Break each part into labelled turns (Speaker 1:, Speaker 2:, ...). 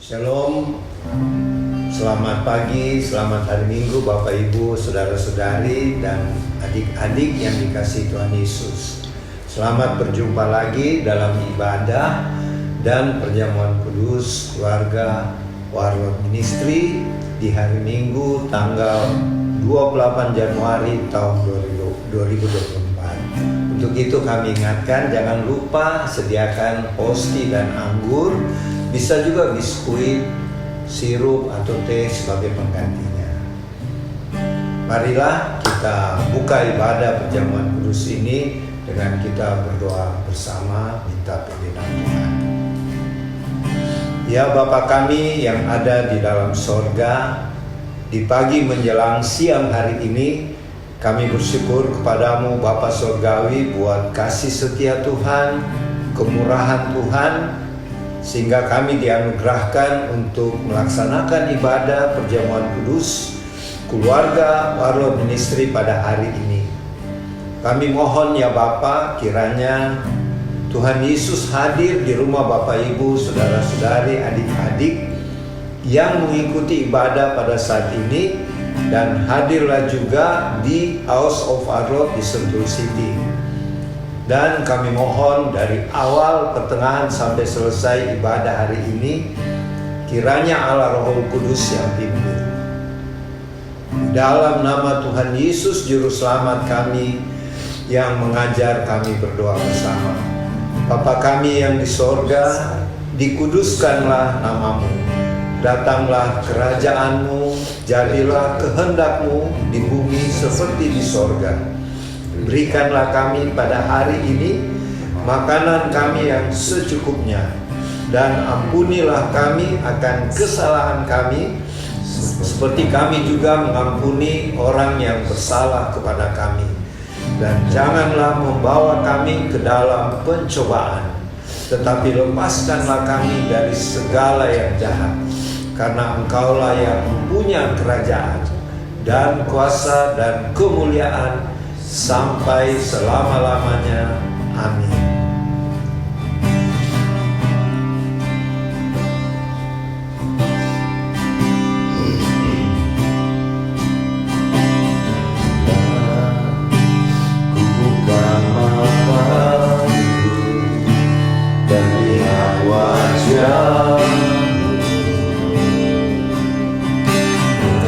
Speaker 1: Shalom, selamat pagi, selamat hari Minggu Bapak Ibu, Saudara-saudari dan adik-adik yang dikasihi Tuhan Yesus. Selamat berjumpa lagi dalam ibadah dan perjamuan kudus keluarga Warlord Ministry di hari Minggu tanggal 28 Januari tahun 2024. Untuk itu kami ingatkan, jangan lupa sediakan posti dan anggur, bisa juga biskuit, sirup atau teh sebagai penggantinya. Marilah kita buka ibadah perjamuan kudus ini dengan kita berdoa bersama, minta pimpinan Tuhan. Ya Bapa kami yang ada di dalam sorga, di pagi menjelang siang hari ini kami bersyukur kepadamu Bapa Sorgawi buat kasih setia Tuhan, kemurahan Tuhan, sehingga kami dianugerahkan untuk melaksanakan ibadah perjamuan kudus keluarga Warlord Ministry pada hari ini. Kami mohon ya Bapa, kiranya Tuhan Yesus hadir di rumah Bapak Ibu, saudara-saudari, adik-adik yang mengikuti ibadah pada saat ini, dan hadirlah juga di House of Warlord di Sentul City. Dan kami mohon dari awal, pertengahan sampai selesai ibadah hari ini, kiranya Allah Roh Kudus yang pimpin. Dalam nama Tuhan Yesus Juru Selamat kami yang mengajar, kami berdoa bersama. Bapa kami yang di sorga, dikuduskanlah namamu. Datanglah kerajaanmu, jadilah kehendakmu di bumi seperti di sorga. Berikanlah kami pada hari ini makanan kami yang secukupnya, dan ampunilah kami akan kesalahan kami, seperti kami juga mengampuni orang yang bersalah kepada kami. Dan janganlah membawa kami ke dalam pencobaan, tetapi lepaskanlah kami dari segala yang jahat. Karena Engkaulah yang mempunyai kerajaan dan kuasa dan kemuliaan sampai selama-lamanya. Amin. Kubuka mataku dan lihat wajah-Mu,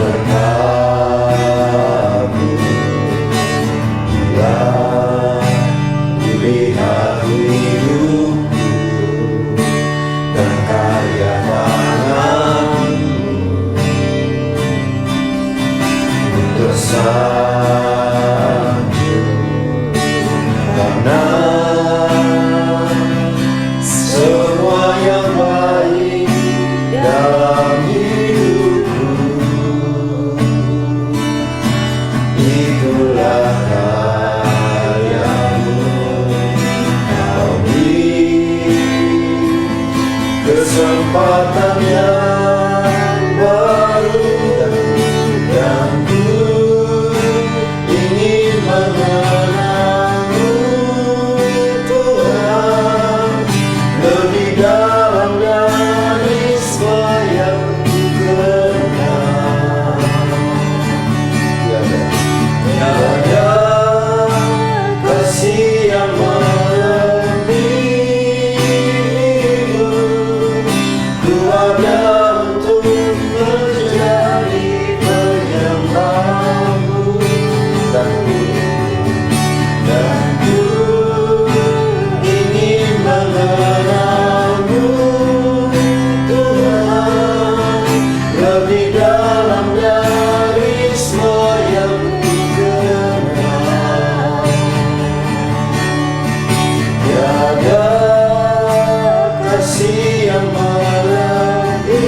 Speaker 1: terkagum bila kulihat hidupku dan karya tangan-Mu. Tersanjung karena semua yang baik dalam hidupku, itulah karya-Mu. Kau beri kesempatan yang baru, dan ku ingin mengenal-Mu Tuhan lebih dalam dari semua yang ku kenal. Tiada kasih yang melebihi-Mu. Ku ada untuk menjadi penyembah-Mu, dan ku ingin mengenal-Mu Tuhan lebih dalam dari semua yang ku kenal. Tiada kasih yang melebihi-Mu.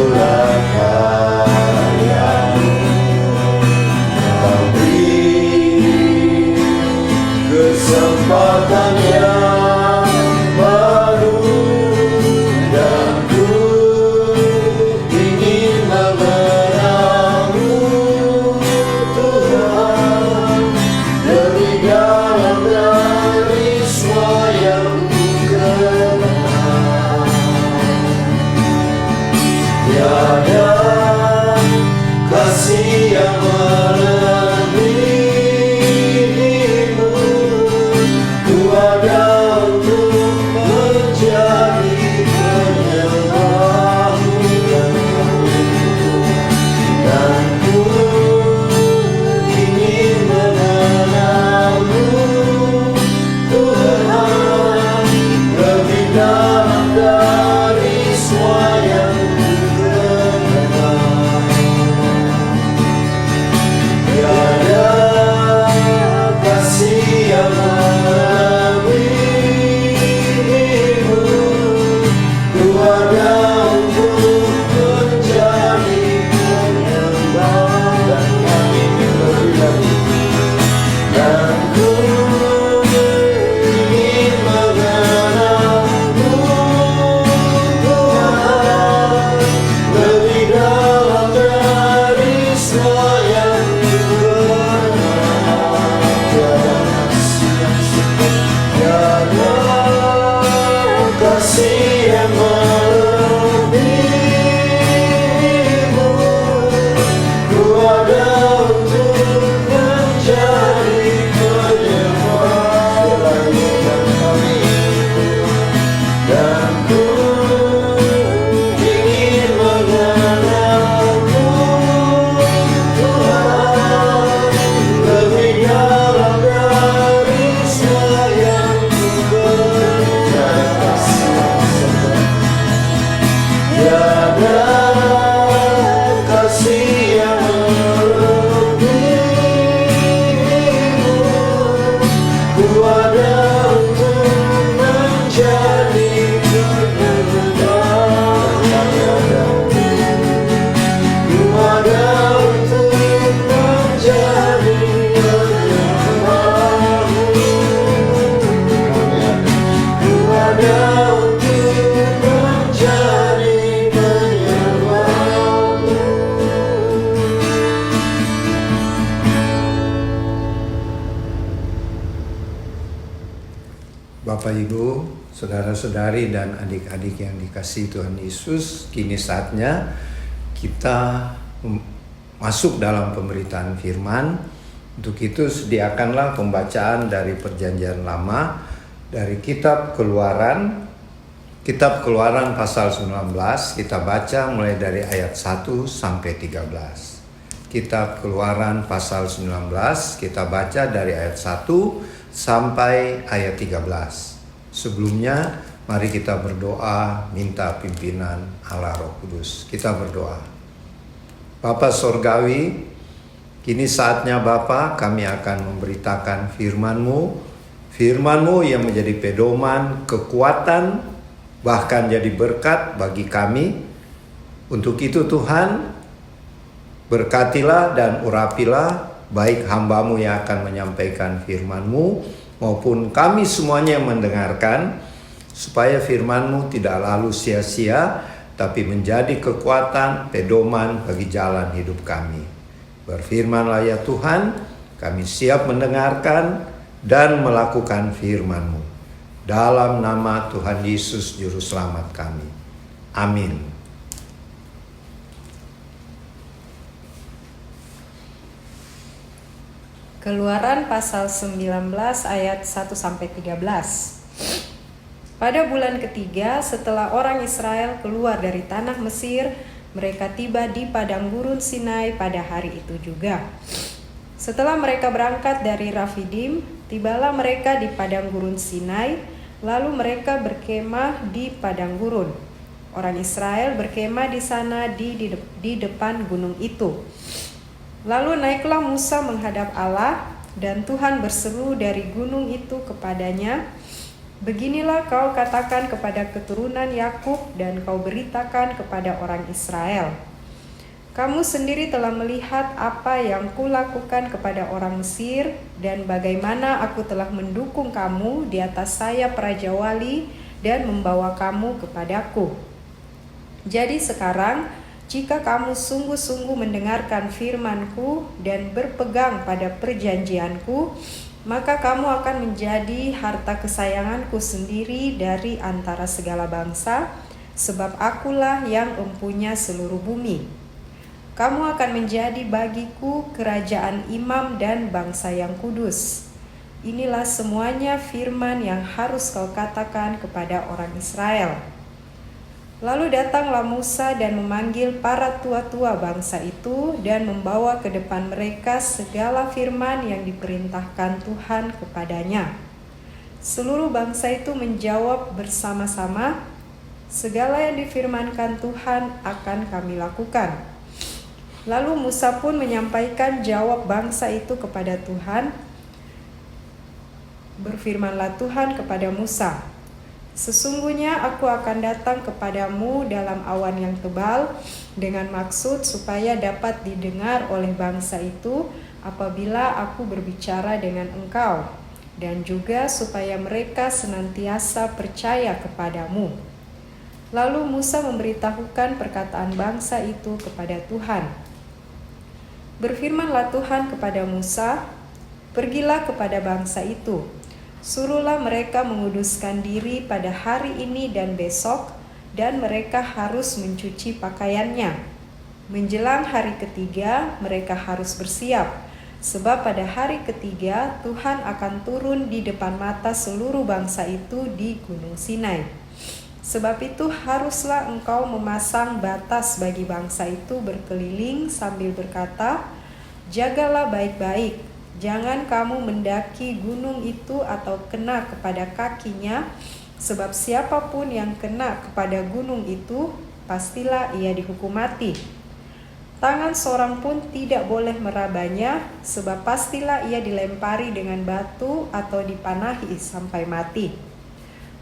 Speaker 1: itulah karya-Mu. Kau beri kesempatan yang baru, dan ku ingin mengenal-Mu, Tuhan, lebih dalam dari semua yang ku kenal. Tiada kasih yang melebihi-Mu, ku ada untuk menjadi penyembah-Mu, dan ku ingin mengenal-Mu, Tuhan, lebih dalam dari semua yang ku kenal. Tiada kasih yang melebihi-Mu, ku ada untuk menjadi penyembah, dan kami lebih lagi, dan ku ingin mengenal-Mu, Tuhan, lebih dalam dari semua yang ku kenal. Tiada kasih yang melebihi-Mu, ku ada untuk menjadi penyembah, dan ku ingin mengenal-Mu, Tuhan, lebih dalam dari semua yang ku kenal. Tiada kasih yang melebihi-Mu, ku ada untuk menjadi penyembah, ku ada untuk menjadi penyembah-Mu, ku ada untuk menjadi penyembah-Mu. Bapak Ibu, saudara-saudari dan adik-adik yang dikasihi Tuhan Yesus, kini saatnya kita masuk dalam pemberitaan firman. Untuk itu sediakanlah pembacaan dari Perjanjian Lama dari kitab Keluaran pasal 19. Kita baca mulai dari ayat 1 sampai 13. Kitab Keluaran pasal 19, kita baca dari ayat 1 sampai ayat 13. Sebelumnya, mari kita berdoa minta pimpinan Allah Roh Kudus. Kita berdoa. Bapa Sorgawi, kini saatnya Bapa kami akan memberitakan firman-Mu. Firman-Mu yang menjadi pedoman, kekuatan, bahkan jadi berkat bagi kami. Untuk itu Tuhan, berkatilah dan urapilah baik hamba-Mu yang akan menyampaikan firman-Mu maupun kami semuanya yang mendengarkan, supaya firman-Mu tidak lalu sia-sia, tapi menjadi kekuatan, pedoman bagi jalan hidup kami. Berfirmanlah ya Tuhan, kami siap mendengarkan dan melakukan firman-Mu. Dalam nama Tuhan Yesus Juru Selamat kami. Amin.
Speaker 2: Keluaran pasal 19 ayat 1-13. Pada bulan ketiga setelah orang Israel keluar dari tanah Mesir, mereka tiba di padang gurun Sinai pada hari itu juga. Setelah mereka berangkat dari Rafidim, tibalah mereka di padang gurun Sinai, lalu mereka berkemah di padang gurun. Orang Israel berkemah di sana di depan gunung itu. Lalu naiklah Musa menghadap Allah, dan Tuhan berseru dari gunung itu kepadanya, Beginilah kau katakan kepada keturunan Yakub dan kau beritakan kepada orang Israel. Kamu sendiri telah melihat apa yang kulakukan kepada orang Mesir dan bagaimana aku telah mendukung kamu di atas sayap Raja Wali dan membawa kamu kepadaku. Jadi sekarang, jika kamu sungguh-sungguh mendengarkan firman-Ku dan berpegang pada perjanjian-Ku, maka kamu akan menjadi harta kesayangan-Ku sendiri dari antara segala bangsa, sebab Akulah yang empunya seluruh bumi. Kamu akan menjadi bagiku kerajaan imam dan bangsa yang kudus. Inilah semuanya firman yang harus kau katakan kepada orang Israel. Lalu datanglah Musa dan memanggil para tua-tua bangsa itu dan membawa ke depan mereka segala firman yang diperintahkan Tuhan kepadanya. Seluruh bangsa itu menjawab bersama-sama, "Segala yang difirmankan Tuhan akan kami lakukan." Lalu Musa pun menyampaikan jawab bangsa itu kepada Tuhan. Berfirmanlah Tuhan kepada Musa, "Sesungguhnya aku akan datang kepadamu dalam awan yang tebal dengan maksud supaya dapat didengar oleh bangsa itu apabila aku berbicara dengan engkau, dan juga supaya mereka senantiasa percaya kepadamu." Lalu Musa memberitahukan perkataan bangsa itu kepada Tuhan. Berfirmanlah Tuhan kepada Musa, "Pergilah kepada bangsa itu. Suruhlah mereka menguduskan diri pada hari ini dan besok, dan mereka harus mencuci pakaiannya. Menjelang hari ketiga, mereka harus bersiap, sebab pada hari ketiga Tuhan akan turun di depan mata seluruh bangsa itu di Gunung Sinai. Sebab itu haruslah engkau memasang batas bagi bangsa itu berkeliling sambil berkata, 'Jagalah baik-baik. Jangan kamu mendaki gunung itu atau kena kepada kakinya, sebab siapapun yang kena kepada gunung itu, pastilah ia dihukum mati. Tangan seorang pun tidak boleh merabanya, sebab pastilah ia dilempari dengan batu atau dipanahi sampai mati.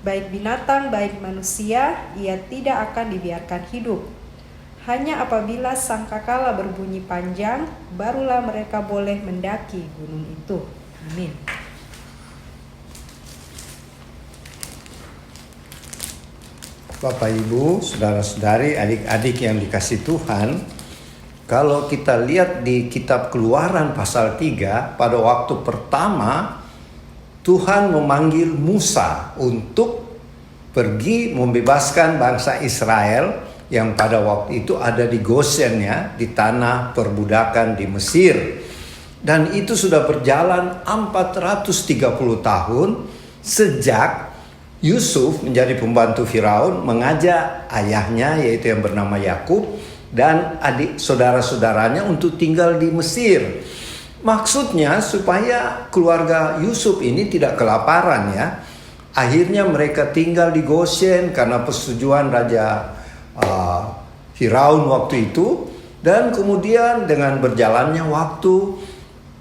Speaker 2: Baik binatang, baik manusia, ia tidak akan dibiarkan hidup. Hanya apabila sangkakala berbunyi panjang, barulah mereka boleh mendaki gunung itu." Amin.
Speaker 1: Bapak, Ibu, saudara-saudari, adik-adik yang dikasih Tuhan, kalau kita lihat di kitab Keluaran pasal 3, pada waktu pertama Tuhan memanggil Musa untuk pergi membebaskan bangsa Israel yang pada waktu itu ada di Goshen, ya, di tanah perbudakan di Mesir. Dan itu sudah berjalan 430 tahun sejak Yusuf menjadi pembantu Firaun, mengajak ayahnya yaitu yang bernama Yakub dan adik saudara-saudaranya untuk tinggal di Mesir. Maksudnya supaya keluarga Yusuf ini tidak kelaparan, ya. Akhirnya mereka tinggal di Goshen karena persetujuan Raja Firaun waktu itu. Dan kemudian dengan berjalannya waktu,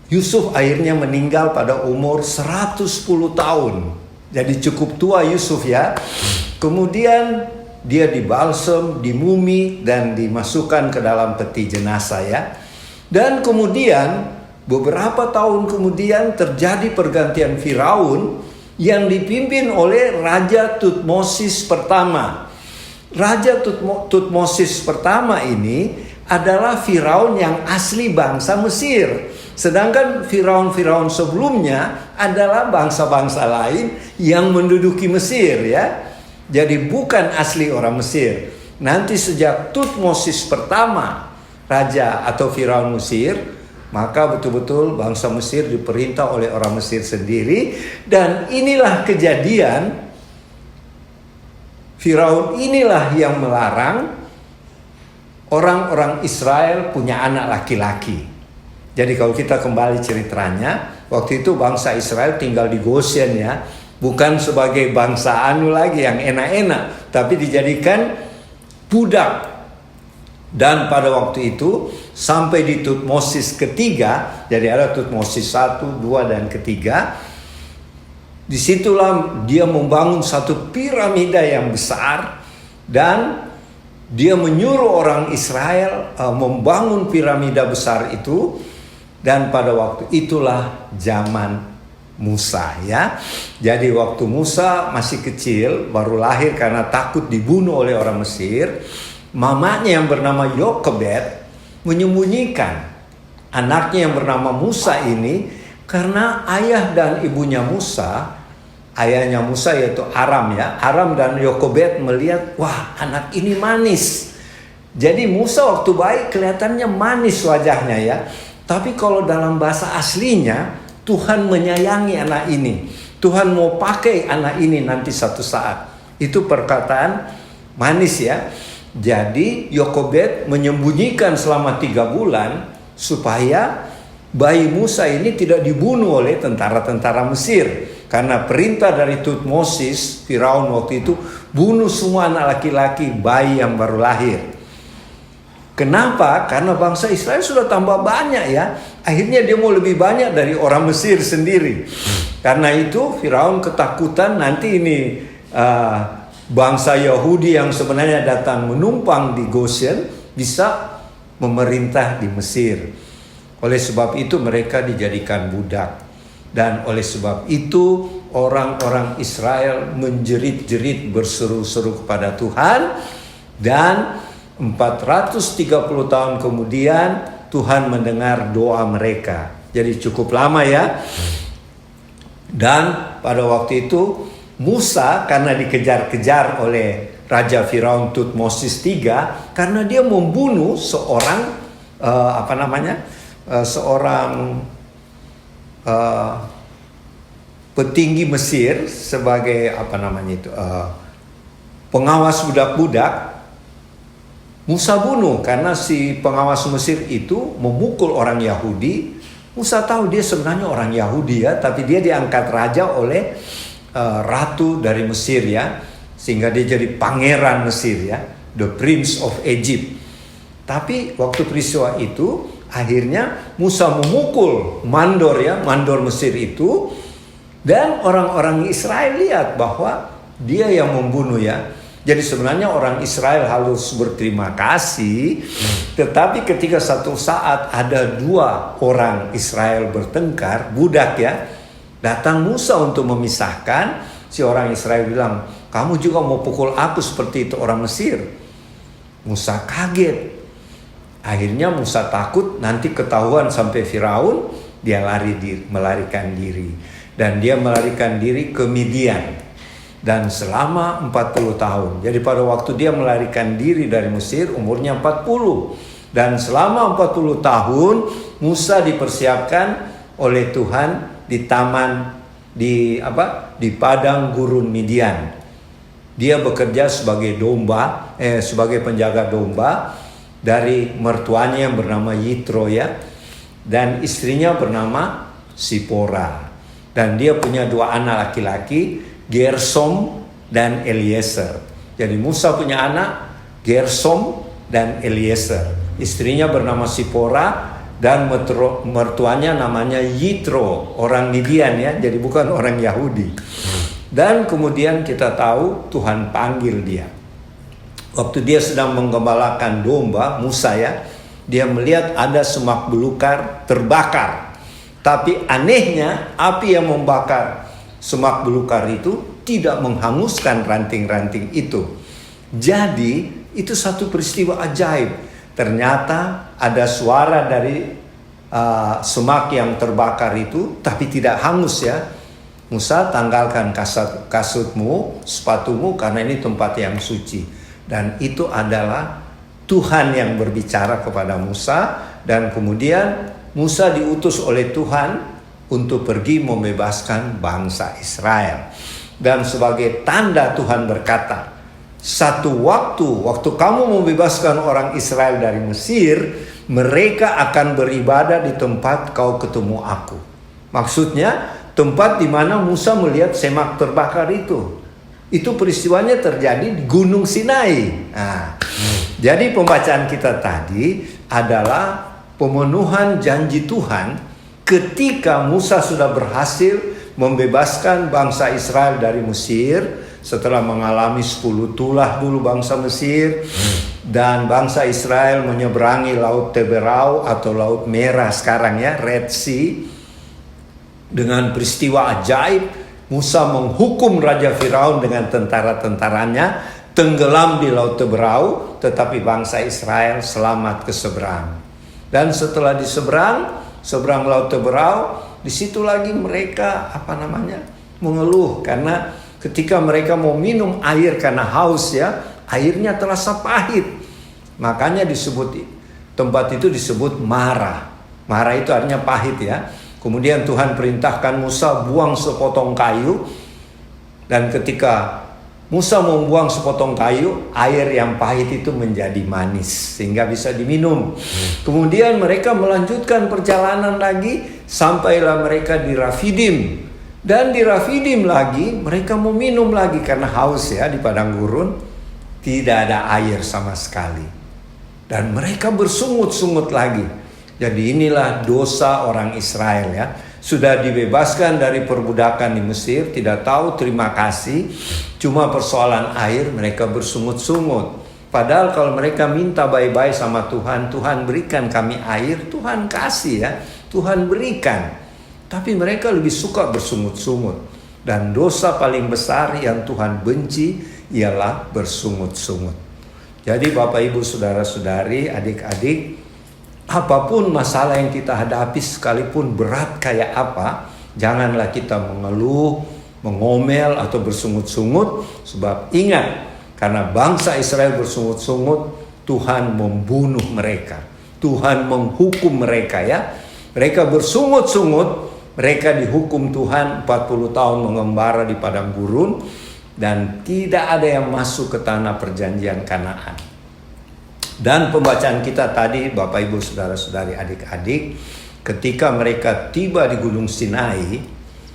Speaker 1: Yusuf akhirnya meninggal pada umur 110 tahun. Jadi cukup tua Yusuf, ya. Kemudian dia dibalsem, dimumi, dan dimasukkan ke dalam peti jenazah, ya. Dan kemudian beberapa tahun kemudian terjadi pergantian Firaun yang dipimpin oleh Raja Tutmosis pertama. Raja Tutmosis pertama ini adalah Firaun yang asli bangsa Mesir. Sedangkan Firaun-Firaun sebelumnya adalah bangsa-bangsa lain yang menduduki Mesir, ya. Jadi bukan asli orang Mesir. Nanti sejak Tutmosis pertama, raja atau Firaun Mesir, maka betul-betul bangsa Mesir diperintah oleh orang Mesir sendiri. Dan inilah kejadian, Firaun inilah yang melarang orang-orang Israel punya anak laki-laki. Jadi kalau kita kembali ceritanya, waktu itu bangsa Israel tinggal di Goshen, ya. Bukan sebagai bangsa lagi yang enak-enak, tapi dijadikan budak. Dan pada waktu itu sampai di Tutmosis ketiga, jadi ada Tutmosis 1, 2, dan ketiga, Disitulah dia membangun satu piramida yang besar, dan dia menyuruh orang Israel membangun piramida besar itu. Dan pada waktu itulah zaman Musa, ya. Jadi waktu Musa masih kecil, baru lahir karena takut dibunuh oleh orang Mesir, mamanya yang bernama Yokebed menyembunyikan anaknya yang bernama Musa ini, karena ayah dan ibunya Musa, ayahnya Musa yaitu Aram, ya. Aram dan Yokebed melihat, wah, anak ini manis. Jadi Musa waktu baik kelihatannya manis wajahnya, ya. Tapi kalau dalam bahasa aslinya, Tuhan menyayangi anak ini. Tuhan mau pakai anak ini nanti satu saat. Itu perkataan manis, ya. Jadi Yokebed menyembunyikan selama 3 bulan supaya bayi Musa ini tidak dibunuh oleh tentara-tentara Mesir. Karena perintah dari Tutmosis, Firaun waktu itu, bunuh semua anak laki-laki bayi yang baru lahir. Kenapa? Karena bangsa Israel sudah tambah banyak, ya. Akhirnya dia mau lebih banyak dari orang Mesir sendiri. Karena itu Firaun ketakutan nanti ini bangsa Yahudi yang sebenarnya datang menumpang di Goshen bisa memerintah di Mesir. Oleh sebab itu mereka dijadikan budak. Dan oleh sebab itu orang-orang Israel menjerit-jerit berseru-seru kepada Tuhan. Dan 430 tahun kemudian Tuhan mendengar doa mereka. Jadi cukup lama, ya. Dan pada waktu itu Musa karena dikejar-kejar oleh Raja Firaun Tutmosis III, karena dia membunuh seorang seorang petinggi Mesir sebagai pengawas budak-budak. Musa bunuh karena si pengawas Mesir itu memukul orang Yahudi. Musa tahu dia sebenarnya orang Yahudi, ya, tapi dia diangkat raja oleh ratu dari Mesir, ya, sehingga dia jadi pangeran Mesir, ya, the Prince of Egypt. Tapi waktu peristiwa itu akhirnya Musa memukul mandor, ya, mandor Mesir itu, dan orang-orang Israel lihat bahwa dia yang membunuh, ya. Jadi sebenarnya orang Israel harus berterima kasih, tetapi ketika satu saat ada 2 orang Israel bertengkar, budak, ya, datang Musa untuk memisahkan. Si orang Israel bilang, kamu juga mau pukul aku seperti itu orang Mesir? Musa kaget. Akhirnya Musa takut nanti ketahuan sampai Firaun, dia melarikan diri. Dan dia melarikan diri ke Midian. Dan selama 40 tahun. Jadi pada waktu dia melarikan diri dari Mesir umurnya 40. Dan selama 40 tahun Musa dipersiapkan oleh Tuhan di taman di padang gurun Midian. Dia bekerja sebagai sebagai penjaga domba dari mertuanya yang bernama Yitro, ya. Dan istrinya bernama Sipora. Dan dia punya 2 anak laki-laki, Gersom dan Eliezer. Jadi Musa punya anak Gersom dan Eliezer. Istrinya bernama Sipora dan mertuanya namanya Yitro, orang Midian, ya. Jadi bukan orang Yahudi. Dan kemudian kita tahu Tuhan panggil dia. Waktu dia sedang menggembalakan domba, Musa, ya, dia melihat ada semak belukar terbakar. Tapi anehnya api yang membakar semak belukar itu tidak menghanguskan ranting-ranting itu. Jadi itu satu peristiwa ajaib. Ternyata ada suara dari semak yang terbakar itu, tapi tidak hangus, ya. Musa, tanggalkan kasutmu, sepatumu, karena ini tempat yang suci. Dan itu adalah Tuhan yang berbicara kepada Musa. Dan kemudian Musa diutus oleh Tuhan untuk pergi membebaskan bangsa Israel. Dan sebagai tanda Tuhan berkata, satu waktu kamu membebaskan orang Israel dari Mesir, mereka akan beribadah di tempat kau ketemu aku. Maksudnya tempat di mana Musa melihat semak terbakar itu. Itu peristiwanya terjadi di Gunung Sinai. Jadi pembacaan kita tadi adalah pemenuhan janji Tuhan ketika Musa sudah berhasil membebaskan bangsa Israel dari Mesir setelah mengalami 10 tulah dulu bangsa Mesir, dan bangsa Israel menyeberangi Laut Teberau atau Laut Merah sekarang ya, Red Sea. Dengan peristiwa ajaib, Musa menghukum Raja Firaun dengan tentara-tentaranya tenggelam di Laut Teberau, tetapi bangsa Israel selamat ke seberang. Dan setelah seberang Laut Teberau, di situ lagi mereka mengeluh karena ketika mereka mau minum air karena haus ya, airnya terasa pahit. Makanya tempat itu disebut Mara. Mara itu artinya pahit ya. Kemudian Tuhan perintahkan Musa buang sepotong kayu, dan ketika Musa membuang sepotong kayu, air yang pahit itu menjadi manis sehingga bisa diminum. Kemudian mereka melanjutkan perjalanan lagi, sampailah mereka di Rafidim. Dan di Rafidim lagi mereka mau minum lagi karena haus ya, di padang gurun tidak ada air sama sekali. Dan mereka bersungut-sungut lagi. Jadi inilah dosa orang Israel ya. Sudah dibebaskan dari perbudakan di Mesir, tidak tahu terima kasih. Cuma persoalan air mereka bersungut-sungut. Padahal kalau mereka minta baik-baik sama Tuhan, Tuhan berikan kami air, Tuhan kasih ya, Tuhan berikan. Tapi mereka lebih suka bersungut-sungut. Dan dosa paling besar yang Tuhan benci ialah bersungut-sungut. Jadi Bapak Ibu Saudara-saudari, adik-adik, apapun masalah yang kita hadapi, sekalipun berat kayak apa, janganlah kita mengeluh, mengomel atau bersungut-sungut. Sebab ingat, karena bangsa Israel bersungut-sungut, Tuhan membunuh mereka, Tuhan menghukum mereka ya. Mereka bersungut-sungut, mereka dihukum Tuhan 40 tahun mengembara di padang gurun, dan tidak ada yang masuk ke tanah perjanjian Kanaan. Dan pembacaan kita tadi, Bapak Ibu Saudara-saudari, adik-adik, ketika mereka tiba di Gunung Sinai,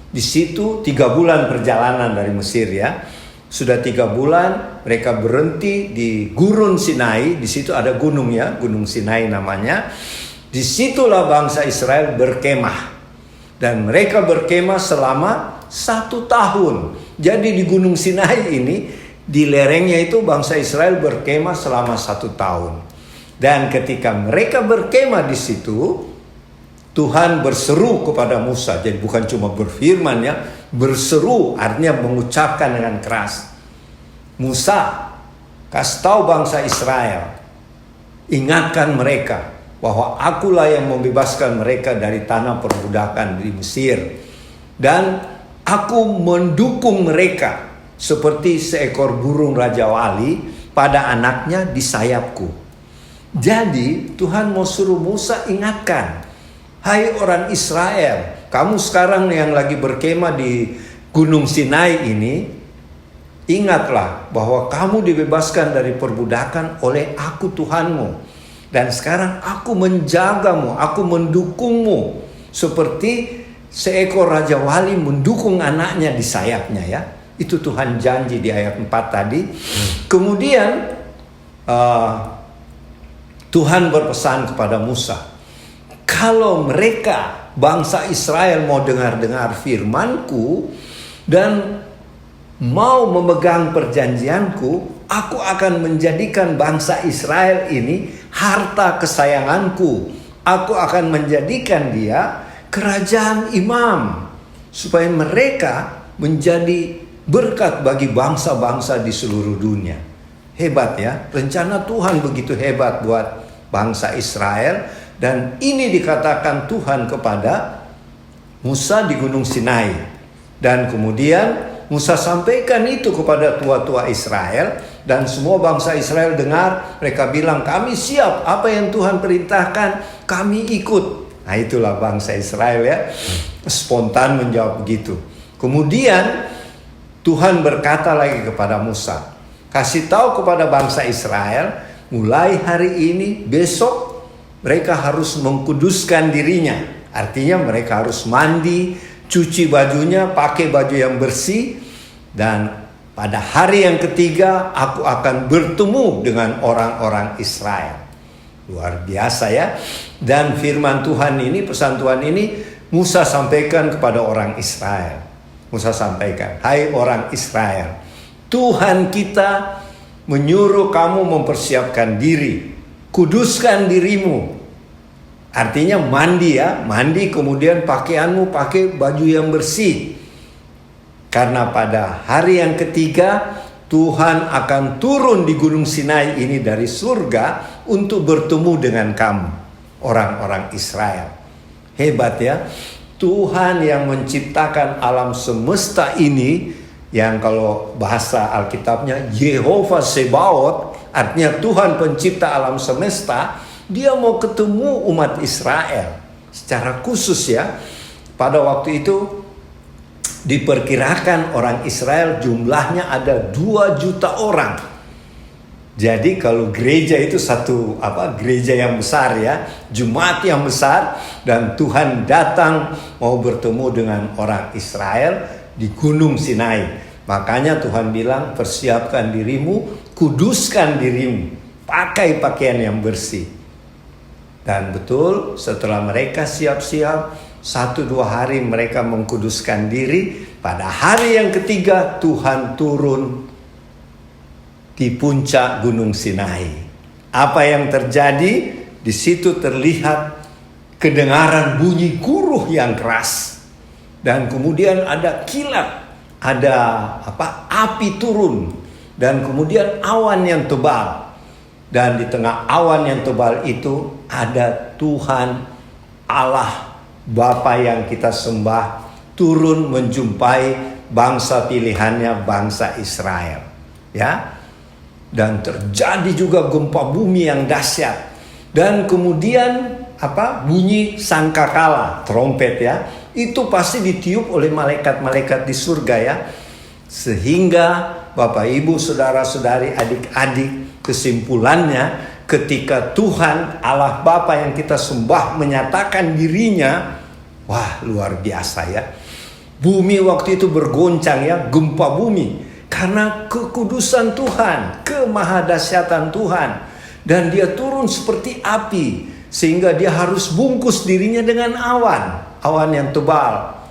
Speaker 1: di situ 3 bulan perjalanan dari Mesir ya. Sudah 3 bulan mereka berhenti di Gurun Sinai. Di situ ada gunung ya, Gunung Sinai namanya. Disitulah bangsa Israel berkemah. Dan mereka berkemah selama 1 tahun. Jadi di Gunung Sinai ini, di lerengnya itu bangsa Israel berkemah selama 1 tahun. Dan ketika mereka berkemah di situ, Tuhan berseru kepada Musa. Jadi bukan cuma berfirman ya, berseru artinya mengucapkan dengan keras. Musa, kasih tahu bangsa Israel, ingatkan mereka bahwa akulah yang membebaskan mereka dari tanah perbudakan di Mesir. Dan aku mendukung mereka seperti seekor burung Raja Wali pada anaknya di sayapku. Jadi Tuhan mau suruh Musa ingatkan, hai orang Israel, kamu sekarang yang lagi berkemah di Gunung Sinai ini, ingatlah bahwa kamu dibebaskan dari perbudakan oleh aku Tuhanmu. Dan sekarang aku menjagamu, aku mendukungmu seperti seekor Raja Wali mendukung anaknya di sayapnya ya. Itu Tuhan janji di ayat 4 tadi. Kemudian Tuhan berpesan kepada Musa, kalau mereka bangsa Israel mau dengar-dengar firmanku dan mau memegang perjanjianku, aku akan menjadikan bangsa Israel ini harta kesayanganku. Aku akan menjadikan dia kerajaan imam, supaya mereka menjadi berkat bagi bangsa-bangsa di seluruh dunia. Hebat ya, rencana Tuhan begitu hebat buat bangsa Israel. Dan ini dikatakan Tuhan kepada Musa di Gunung Sinai. Dan kemudian Musa sampaikan itu kepada tua-tua Israel, dan semua bangsa Israel dengar. Mereka bilang, kami siap, apa yang Tuhan perintahkan kami ikut. Nah itulah bangsa Israel ya, spontan menjawab begitu. Kemudian Tuhan berkata lagi kepada Musa, kasih tahu kepada bangsa Israel, mulai hari ini, besok mereka harus mengkuduskan dirinya. Artinya mereka harus mandi, cuci bajunya, pakai baju yang bersih. Dan pada hari yang ketiga aku akan bertemu dengan orang-orang Israel. Luar biasa ya. Dan firman Tuhan ini, pesan Tuhan ini Musa sampaikan kepada orang Israel. Musa sampaikan, hai orang Israel, Tuhan kita menyuruh kamu mempersiapkan diri, kuduskan dirimu. Artinya mandi ya, mandi kemudian pakaianmu pakai baju yang bersih. Karena pada hari yang ketiga Tuhan akan turun di Gunung Sinai ini dari surga untuk bertemu dengan kamu, orang-orang Israel. Hebat ya, Tuhan yang menciptakan alam semesta ini, yang kalau bahasa Alkitabnya Yehovah Sebaot, artinya Tuhan pencipta alam semesta, dia mau ketemu umat Israel secara khusus ya. Pada waktu itu diperkirakan orang Israel jumlahnya ada 2 juta orang. Jadi kalau gereja itu satu gereja yang besar ya, jemaat yang besar, dan Tuhan datang mau bertemu dengan orang Israel di Gunung Sinai. Makanya Tuhan bilang, persiapkan dirimu, kuduskan dirimu, pakai pakaian yang bersih. Dan betul, setelah mereka siap-siap 1-2 hari mereka mengkuduskan diri, pada hari yang ketiga Tuhan turun di puncak Gunung Sinai. Apa yang terjadi? Di situ terlihat kedengaran bunyi guruh yang keras, dan kemudian ada kilat, ada api turun, dan kemudian awan yang tebal. Dan di tengah awan yang tebal itu ada Tuhan Allah Bapa yang kita sembah turun menjumpai bangsa pilihannya, bangsa Israel. Ya. Dan terjadi juga gempa bumi yang dahsyat. Dan kemudian bunyi sangkakala, trompet ya. Itu pasti ditiup oleh malaikat-malaikat di surga ya. Sehingga Bapak Ibu, saudara-saudari, adik-adik, kesimpulannya ketika Tuhan Allah Bapa yang kita sembah menyatakan dirinya, wah luar biasa ya. Bumi waktu itu bergoncang ya, gempa bumi. Karena kekudusan Tuhan, kemahadahsyatan Tuhan. Dan dia turun seperti api, sehingga dia harus bungkus dirinya dengan awan yang tebal.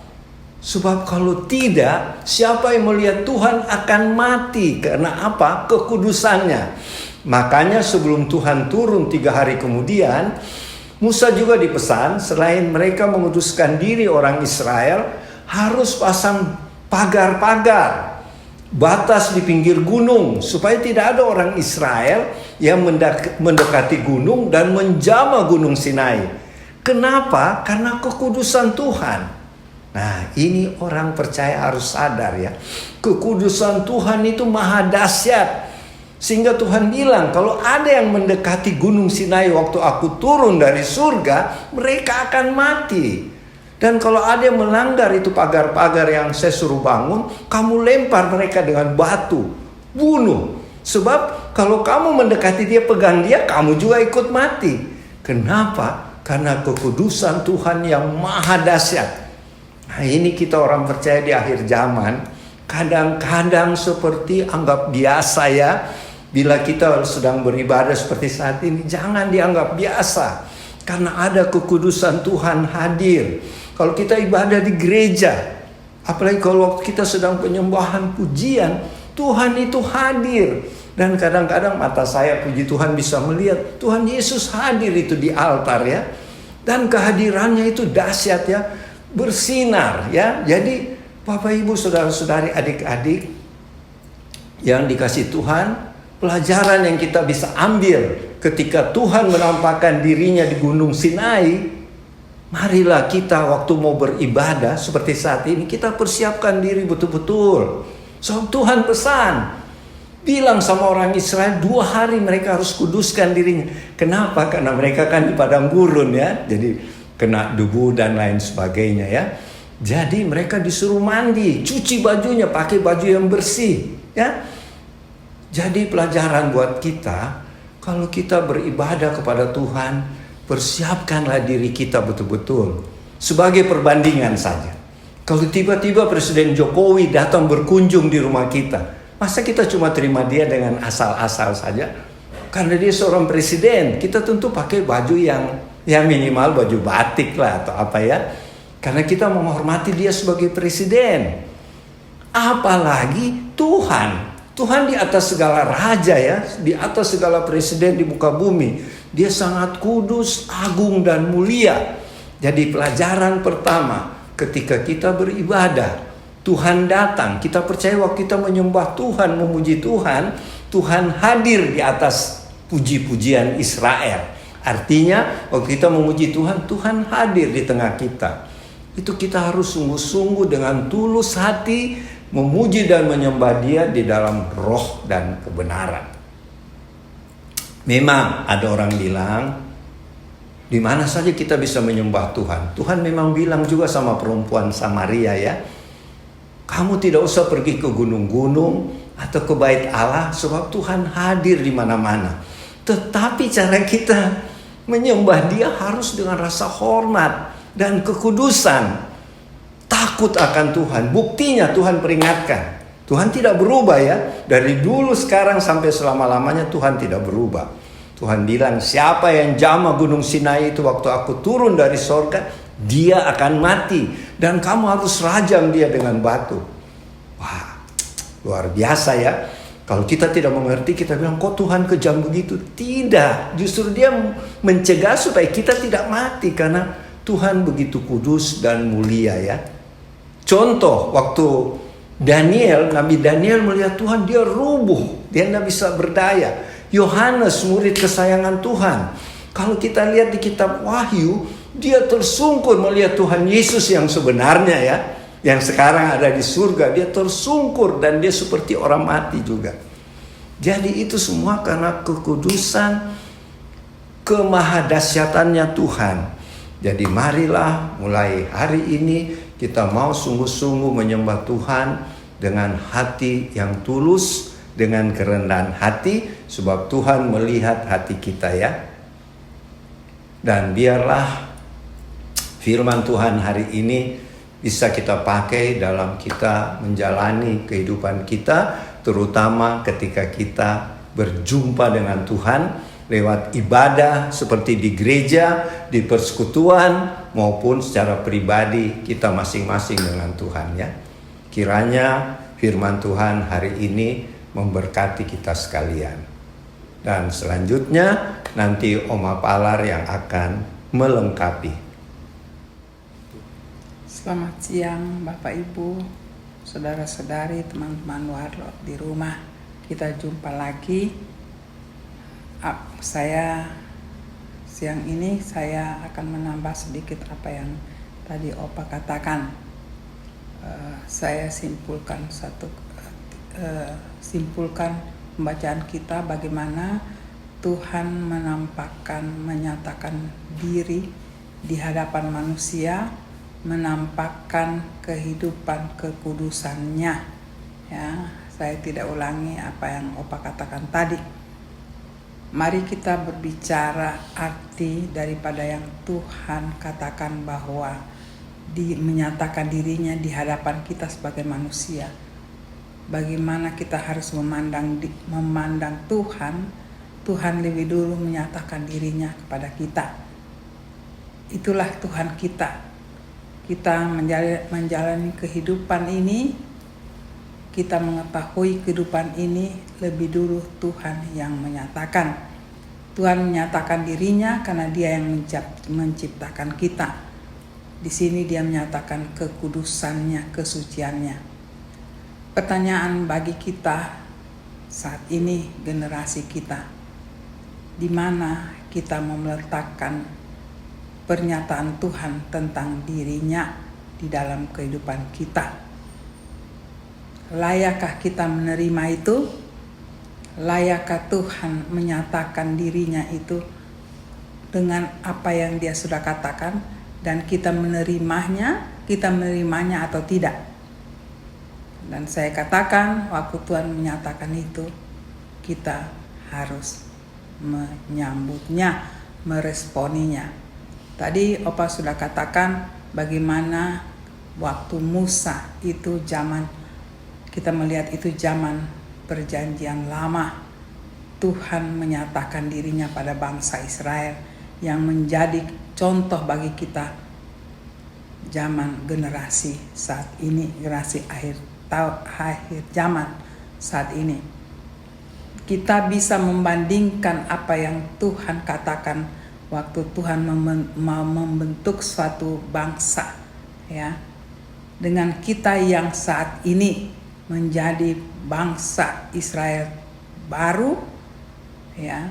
Speaker 1: Sebab kalau tidak, siapa yang melihat Tuhan akan mati. Karena apa? Kekudusannya. Makanya sebelum Tuhan turun 3 hari kemudian, Musa juga dipesan, selain mereka menguduskan diri orang Israel, harus pasang pagar-pagar, batas di pinggir gunung, supaya tidak ada orang Israel yang mendekati gunung dan menjamah Gunung Sinai. Kenapa? Karena kekudusan Tuhan. Nah, ini orang percaya harus sadar ya. Kekudusan Tuhan itu maha dahsyat. Sehingga Tuhan bilang, kalau ada yang mendekati Gunung Sinai waktu aku turun dari surga, mereka akan mati. Dan kalau ada yang melanggar itu pagar-pagar yang saya suruh bangun, kamu lempar mereka dengan batu, bunuh. Sebab kalau kamu mendekati dia, pegang dia, kamu juga ikut mati. Kenapa? Karena kekudusan Tuhan yang maha dahsyat. Nah, ini kita orang percaya di akhir zaman, kadang-kadang seperti anggap biasa ya. Bila kita sedang beribadah seperti saat ini, jangan dianggap biasa. Karena ada kekudusan Tuhan hadir. Kalau kita ibadah di gereja, apalagi kalau waktu kita sedang penyembahan pujian, Tuhan itu hadir. Dan kadang-kadang mata saya, puji Tuhan, bisa melihat Tuhan Yesus hadir itu di altar ya. Dan kehadirannya itu dahsyat ya, bersinar ya. Jadi Bapak Ibu, saudara-saudari, adik-adik yang dikasih Tuhan, pelajaran yang kita bisa ambil ketika Tuhan menampakkan dirinya di Gunung Sinai, marilah kita waktu mau beribadah seperti saat ini, kita persiapkan diri betul-betul. So, Tuhan pesan, bilang sama orang Israel 2 hari mereka harus kuduskan dirinya. Kenapa? Karena mereka kan di padang gurun ya, jadi kena debu dan lain sebagainya ya. Jadi mereka disuruh mandi, cuci bajunya, pakai baju yang bersih ya. Jadi pelajaran buat kita, kalau kita beribadah kepada Tuhan, persiapkanlah diri kita betul-betul. Sebagai perbandingan saja, kalau tiba-tiba Presiden Jokowi datang berkunjung di rumah kita, masa kita cuma terima dia dengan asal-asal saja? Karena dia seorang presiden, kita tentu pakai baju yang minimal baju batik lah atau apa ya. Karena kita menghormati dia sebagai presiden. Apalagi Tuhan. Tuhan di atas segala raja ya, di atas segala presiden di muka bumi. Dia sangat kudus, agung dan mulia. Jadi pelajaran pertama ketika kita beribadah, Tuhan datang. Kita percaya waktu kita menyembah Tuhan, memuji Tuhan, Tuhan hadir di atas puji-pujian Israel. Artinya waktu kita memuji Tuhan, Tuhan hadir di tengah kita. Itu kita harus sungguh-sungguh dengan tulus hati memuji dan menyembah Dia di dalam roh dan kebenaran. Memang ada orang bilang, di mana saja kita bisa menyembah Tuhan. Tuhan memang bilang juga sama perempuan Samaria ya, kamu tidak usah pergi ke gunung-gunung atau ke bait Allah, sebab Tuhan hadir di mana-mana. Tetapi cara kita menyembah Dia harus dengan rasa hormat dan kekudusan. Takut akan Tuhan. Buktinya Tuhan peringatkan. Tuhan tidak berubah ya. Dari dulu sekarang sampai selama-lamanya Tuhan tidak berubah. Tuhan bilang, siapa yang jamah gunung Sinai itu waktu aku turun dari sorga, dia akan mati. Dan kamu harus rajam dia dengan batu. Wah, luar biasa ya. Kalau kita tidak mengerti, kita bilang, kok Tuhan kejam begitu? Tidak. Justru Dia mencegah supaya kita tidak mati. Karena Tuhan begitu kudus dan mulia ya. Contoh, waktu Nabi Daniel melihat Tuhan, dia rubuh. Dia tidak bisa berdaya. Yohanes, murid kesayangan Tuhan. Kalau kita lihat di kitab Wahyu, dia tersungkur melihat Tuhan Yesus yang sebenarnya ya. Yang sekarang ada di surga. Dia tersungkur dan dia seperti orang mati juga. Jadi itu semua karena kekudusan, kemahadahsyatannya Tuhan. Jadi marilah mulai hari ini kita mau sungguh-sungguh menyembah Tuhan dengan hati yang tulus, dengan kerendahan hati, sebab Tuhan melihat hati kita ya. Dan biarlah firman Tuhan hari ini bisa kita pakai dalam kita menjalani kehidupan kita, terutama ketika kita berjumpa dengan Tuhan lewat ibadah seperti di gereja, di persekutuan, maupun secara pribadi kita masing-masing dengan Tuhan ya. Kiranya firman Tuhan hari ini memberkati kita sekalian. Dan selanjutnya nanti Oma Palar yang akan melengkapi.
Speaker 3: Selamat siang Bapak Ibu, saudara-saudari, teman-teman warlot di rumah. Kita jumpa lagi. Siang ini saya akan menambah sedikit apa yang tadi Opa katakan. Saya simpulkan pembacaan kita bagaimana Tuhan menyatakan diri di hadapan manusia, menampakkan kehidupan kekudusannya. Ya, saya tidak ulangi apa yang Opa katakan tadi. Mari kita berbicara arti daripada yang Tuhan katakan bahwa menyatakan dirinya di hadapan kita sebagai manusia. Bagaimana kita harus memandang Tuhan. Tuhan lebih dulu menyatakan dirinya kepada kita. Itulah Tuhan kita. Kita menjalani kehidupan ini, kita mengetahui kehidupan ini lebih dulu Tuhan yang menyatakan. Tuhan menyatakan dirinya karena Dia yang menciptakan kita. Di sini Dia menyatakan kekudusannya, kesuciannya. Pertanyaan bagi kita saat ini, generasi kita, di mana kita mau meletakkan pernyataan Tuhan tentang dirinya di dalam kehidupan kita? Layakkah kita menerima itu? Layakkah Tuhan menyatakan dirinya itu dengan apa yang Dia sudah katakan, dan kita menerimanya atau tidak? Dan saya katakan waktu Tuhan menyatakan itu, kita harus menyambutnya, meresponinya. Tadi Opa sudah katakan bagaimana waktu Musa itu zaman, kita melihat itu zaman perjanjian lama. Tuhan menyatakan dirinya pada bangsa Israel yang menjadi contoh bagi kita zaman generasi saat ini, generasi akhir akhir zaman saat ini. Kita bisa membandingkan apa yang Tuhan katakan waktu Tuhan mau membentuk suatu bangsa, ya, dengan kita yang saat ini menjadi bangsa Israel baru, ya.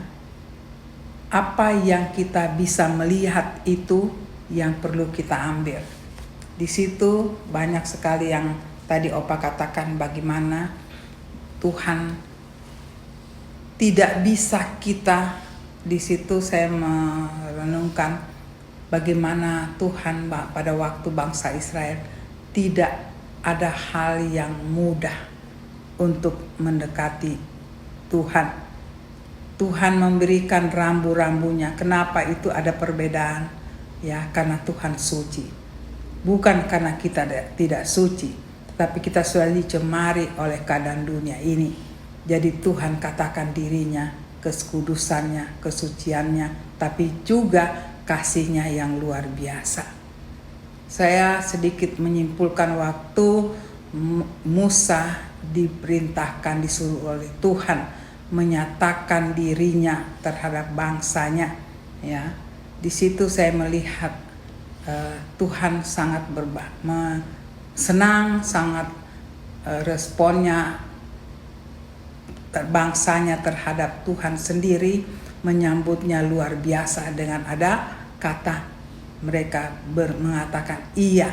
Speaker 3: Apa yang kita bisa melihat itu yang perlu kita ambil. Di situ banyak sekali yang tadi Opa katakan, bagaimana Tuhan tidak bisa kita. Di situ saya merenungkan bagaimana Tuhan pada waktu bangsa Israel tidak ada hal yang mudah untuk mendekati Tuhan. Tuhan memberikan rambu-rambunya. Kenapa itu ada perbedaan? Ya, karena Tuhan suci. Bukan karena kita tidak suci, tetapi kita sudah dicemari oleh keadaan dunia ini. Jadi Tuhan katakan dirinya, kekudusannya, kesuciannya, tapi juga kasihnya yang luar biasa. Saya sedikit menyimpulkan waktu Musa diperintahkan, disuruh oleh Tuhan menyatakan dirinya terhadap bangsanya, ya. Di situ saya melihat Tuhan sangat senang, sangat responnya bangsanya terhadap Tuhan sendiri menyambutnya luar biasa dengan ada kata mereka mengatakan iya,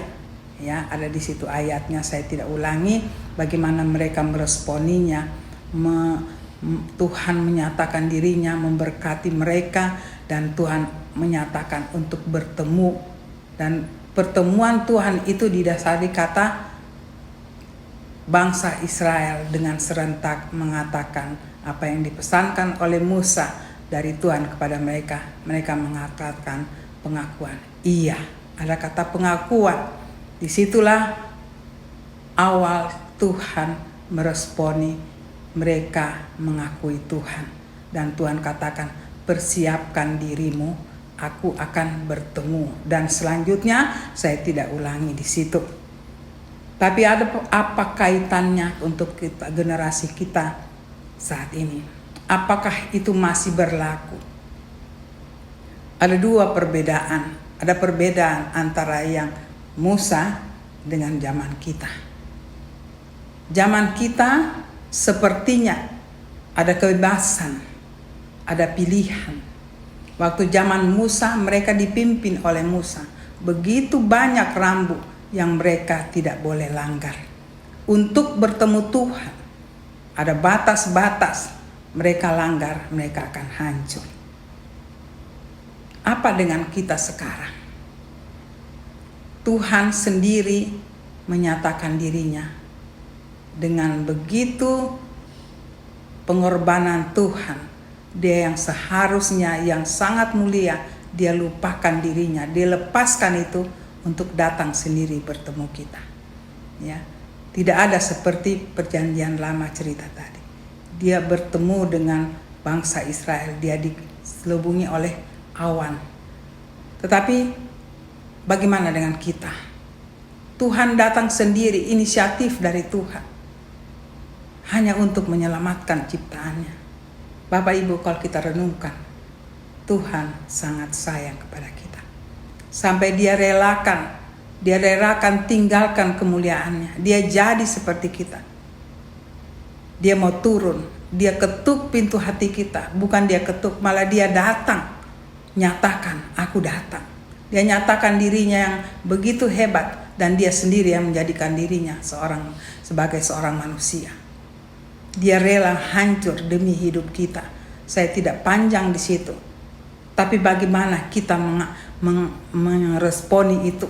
Speaker 3: ya. Ada di situ ayatnya, saya tidak ulangi bagaimana mereka meresponinya. Tuhan menyatakan dirinya, memberkati mereka, dan Tuhan menyatakan untuk bertemu. Dan pertemuan Tuhan itu didasari kata bangsa Israel dengan serentak mengatakan apa yang dipesankan oleh Musa dari Tuhan kepada mereka. Mereka mengatakan pengakuan. Iya, ada kata pengakuan. Disitulah awal Tuhan meresponi mereka mengakui Tuhan, dan Tuhan katakan persiapkan dirimu, aku akan bertemu, dan selanjutnya saya tidak ulangi di situ. Tapi ada apa kaitannya untuk kita, generasi kita saat ini? Apakah itu masih berlaku? Ada dua perbedaan. Ada perbedaan antara yang Musa dengan zaman kita. Zaman kita sepertinya ada kebebasan, ada pilihan. Waktu zaman Musa, mereka dipimpin oleh Musa. Begitu banyak rambu yang mereka tidak boleh langgar. Untuk bertemu Tuhan, ada batas-batas. Mereka langgar, mereka akan hancur. Apa dengan kita sekarang? Tuhan sendiri menyatakan dirinya. Dengan begitu pengorbanan Tuhan, dia yang seharusnya yang sangat mulia, dia lupakan dirinya, dia lepaskan itu untuk datang sendiri bertemu kita. Ya, tidak ada seperti perjanjian lama cerita tadi. Dia bertemu dengan bangsa Israel, dia diselubungi oleh awan. Tetapi bagaimana dengan kita? Tuhan datang sendiri, inisiatif dari Tuhan. Hanya untuk menyelamatkan ciptaannya. Bapak Ibu, kalau kita renungkan, Tuhan sangat sayang kepada kita. Sampai dia relakan tinggalkan kemuliaannya. Dia jadi seperti kita. Dia mau turun, dia ketuk pintu hati kita. Bukan dia ketuk, malah dia datang. Nyatakan, aku datang. Dia nyatakan dirinya yang begitu hebat, dan dia sendiri yang menjadikan dirinya sebagai seorang manusia. Dia rela hancur demi hidup kita. Saya tidak panjang di situ. Tapi bagaimana kita meresponi itu?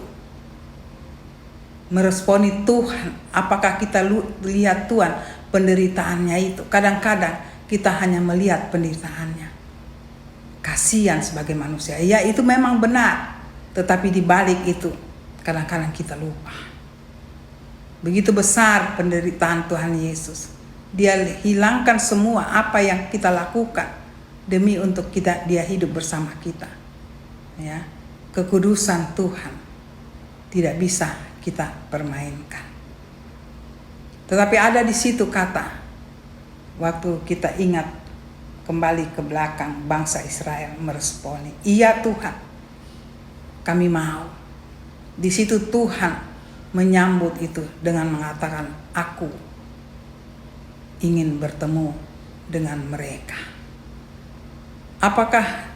Speaker 3: Meresponi Tuhan. Apakah kita lihat Tuhan penderitaannya itu? Kadang-kadang kita hanya melihat penderitaannya. Kasihan sebagai manusia. Ya, itu memang benar. Tetapi di balik itu kadang-kadang kita lupa. Begitu besar penderitaan Tuhan Yesus. Dia hilangkan semua apa yang kita lakukan demi untuk dia hidup bersama kita. Ya, kekudusan Tuhan tidak bisa kita permainkan. Tetapi ada di situ kata, waktu kita ingat kembali ke belakang, bangsa Israel meresponi, iya Tuhan, kami mau. Di situ Tuhan menyambut itu dengan mengatakan, aku ingin bertemu dengan mereka. Apakah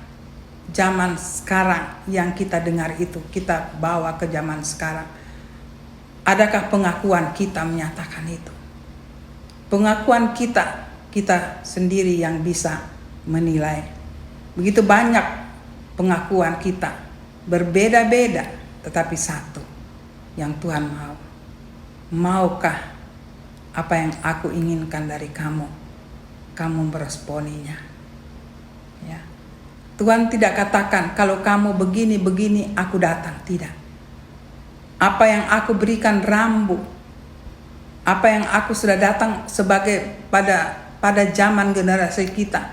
Speaker 3: zaman sekarang yang kita dengar itu kita bawa ke zaman sekarang? Adakah pengakuan kita menyatakan itu? Pengakuan kita sendiri yang bisa menilai. Begitu banyak pengakuan kita, berbeda-beda, tetapi satu yang Tuhan mau. Maukah apa yang aku inginkan dari kamu, kamu meresponinya? Ya. Tuhan tidak katakan kalau kamu begini aku datang, tidak. Apa yang aku berikan rambu, apa yang aku sudah datang sebagai pada zaman generasi kita,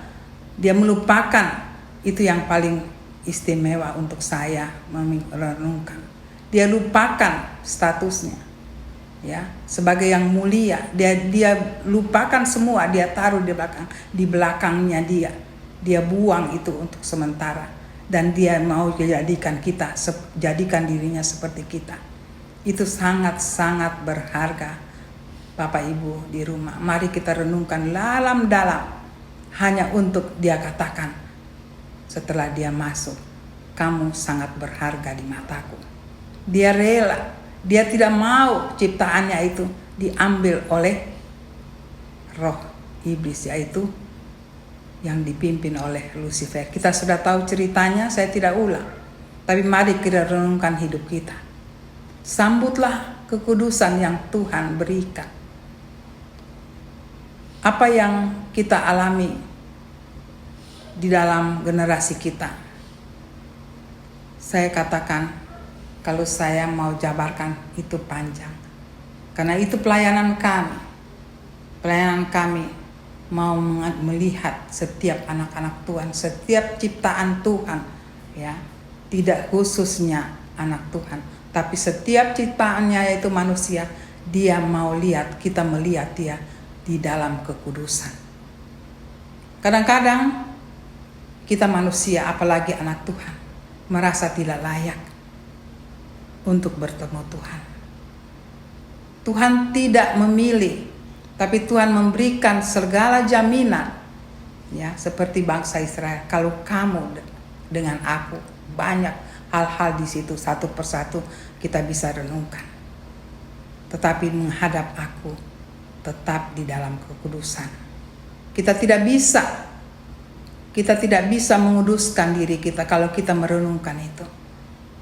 Speaker 3: dia melupakan itu yang paling istimewa untuk saya merenungkan. Dia lupakan statusnya, ya, sebagai yang mulia. Dia lupakan semua, dia taruh di belakangnya dia buang itu untuk sementara, dan dia mau jadikan dirinya seperti kita. Itu sangat-sangat berharga, Bapak Ibu di rumah. Mari kita renungkan dalam-dalam, hanya untuk dia katakan setelah dia masuk, kamu sangat berharga di mataku. Dia rela, dia tidak mau ciptaannya itu diambil oleh roh iblis, yaitu yang dipimpin oleh Lucifer. Kita sudah tahu ceritanya, saya tidak ulang. Tapi mari kita renungkan hidup kita. Sambutlah kekudusan yang Tuhan berikan. Apa yang kita alami di dalam generasi kita, saya katakan, kalau saya mau jabarkan itu panjang. Karena itu pelayanan kami. Pelayanan kami mau melihat setiap anak-anak Tuhan, setiap ciptaan Tuhan, ya, tidak khususnya anak Tuhan, tapi setiap ciptaannya, yaitu manusia. Dia mau lihat, kita melihat dia di dalam kekudusan. Kadang-kadang kita manusia, apalagi anak Tuhan, merasa tidak layak untuk bertemu Tuhan. Tuhan tidak memilih, tapi Tuhan memberikan segala jaminan, ya, seperti bangsa Israel. Kalau kamu dengan aku, banyak hal-hal di situ, satu persatu kita bisa renungkan. Tetapi menghadap aku, tetap di dalam kekudusan. Kita tidak bisa menguduskan diri kita kalau kita merenungkan itu.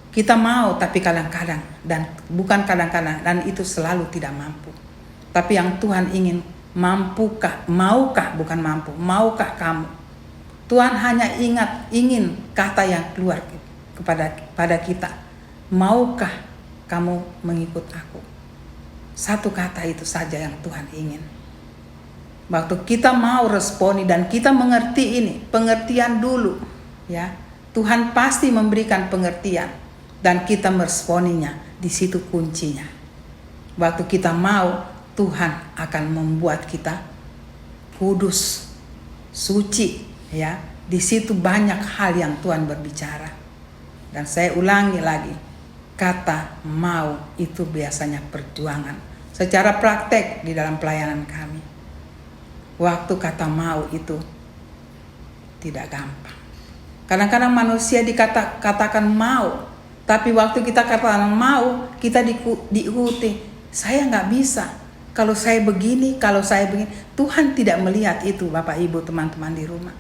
Speaker 3: Kita mau, tapi kadang-kadang, dan bukan kadang-kadang, dan itu selalu tidak mampu. Tapi yang Tuhan ingin, mampukah kamu? Tuhan hanya ingin kata yang keluar kepada kita. Maukah kamu mengikut aku? Satu kata itu saja yang Tuhan ingin. Waktu kita mau responi dan kita mengerti ini, pengertian dulu, ya, Tuhan pasti memberikan pengertian dan kita meresponinya. Di situ kuncinya. Waktu kita mau, Tuhan akan membuat kita kudus, suci, ya. Di situ banyak hal yang Tuhan berbicara. Dan saya ulangi lagi, kata mau itu biasanya perjuangan. Secara praktek di dalam pelayanan kami, waktu kata mau itu tidak gampang. Kadang-kadang manusia dikatakan mau, tapi waktu kita katakan mau, kita diikuti. Saya nggak bisa. Kalau saya begini, Tuhan tidak melihat itu, Bapak Ibu, teman-teman di rumah.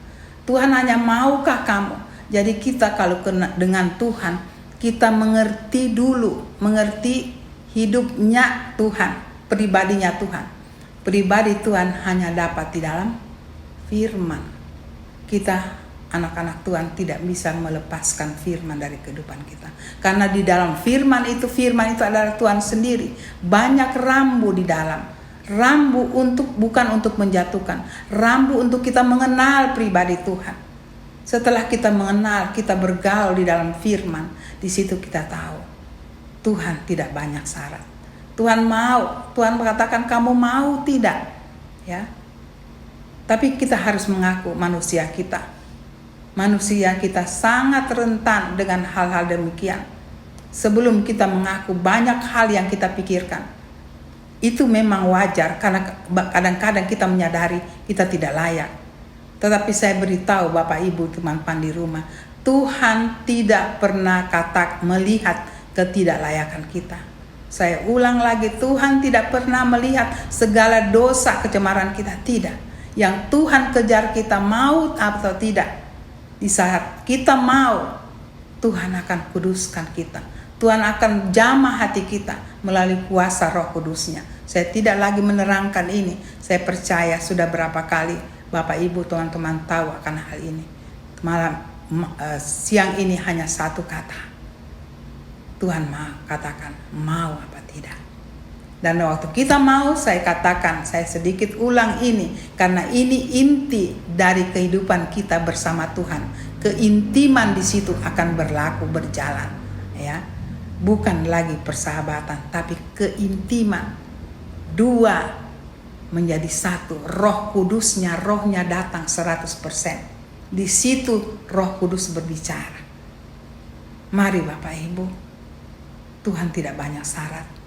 Speaker 3: Tuhan hanya maukah kamu. Jadi kita kalau dengan Tuhan, kita mengerti dulu, mengerti hidupnya Tuhan, pribadinya Tuhan. Pribadi Tuhan hanya dapat di dalam firman. Kita anak-anak Tuhan tidak bisa melepaskan firman dari kehidupan kita. Karena di dalam firman itu adalah Tuhan sendiri. Banyak rambu di dalam. Rambu bukan untuk menjatuhkan. Rambu untuk kita mengenal pribadi Tuhan. Setelah kita mengenal, kita bergaul di dalam firman, di situ kita tahu Tuhan tidak banyak syarat. Tuhan mau, Tuhan mengatakan kamu mau tidak, ya. Tapi kita harus mengaku manusia kita sangat rentan dengan hal-hal demikian. Sebelum kita mengaku, banyak hal yang kita pikirkan. Itu memang wajar karena kadang-kadang kita menyadari kita tidak layak. Tetapi saya beritahu Bapak Ibu teman-teman di rumah, Tuhan tidak pernah melihat ketidaklayakan kita. Saya ulang lagi, Tuhan tidak pernah melihat segala dosa kecemaran kita, tidak. Yang Tuhan kejar kita maut atau tidak. Di saat kita mau, Tuhan akan kuduskan kita. Tuhan akan jamah hati kita melalui kuasa Roh Kudusnya. Saya tidak lagi menerangkan ini. Saya percaya sudah berapa kali Bapak Ibu teman-teman tahu akan hal ini. Siang ini hanya satu kata. Tuhan mau katakan mau apa tidak. Dan waktu kita mau, saya katakan, saya sedikit ulang ini karena ini inti dari kehidupan kita bersama Tuhan. Keintiman di situ akan berjalan, ya. Bukan lagi persahabatan, tapi keintiman. Dua menjadi satu. Roh Kudusnya, rohnya datang 100%. Di situ Roh Kudus berbicara. Mari Bapak Ibu, Tuhan tidak banyak syarat.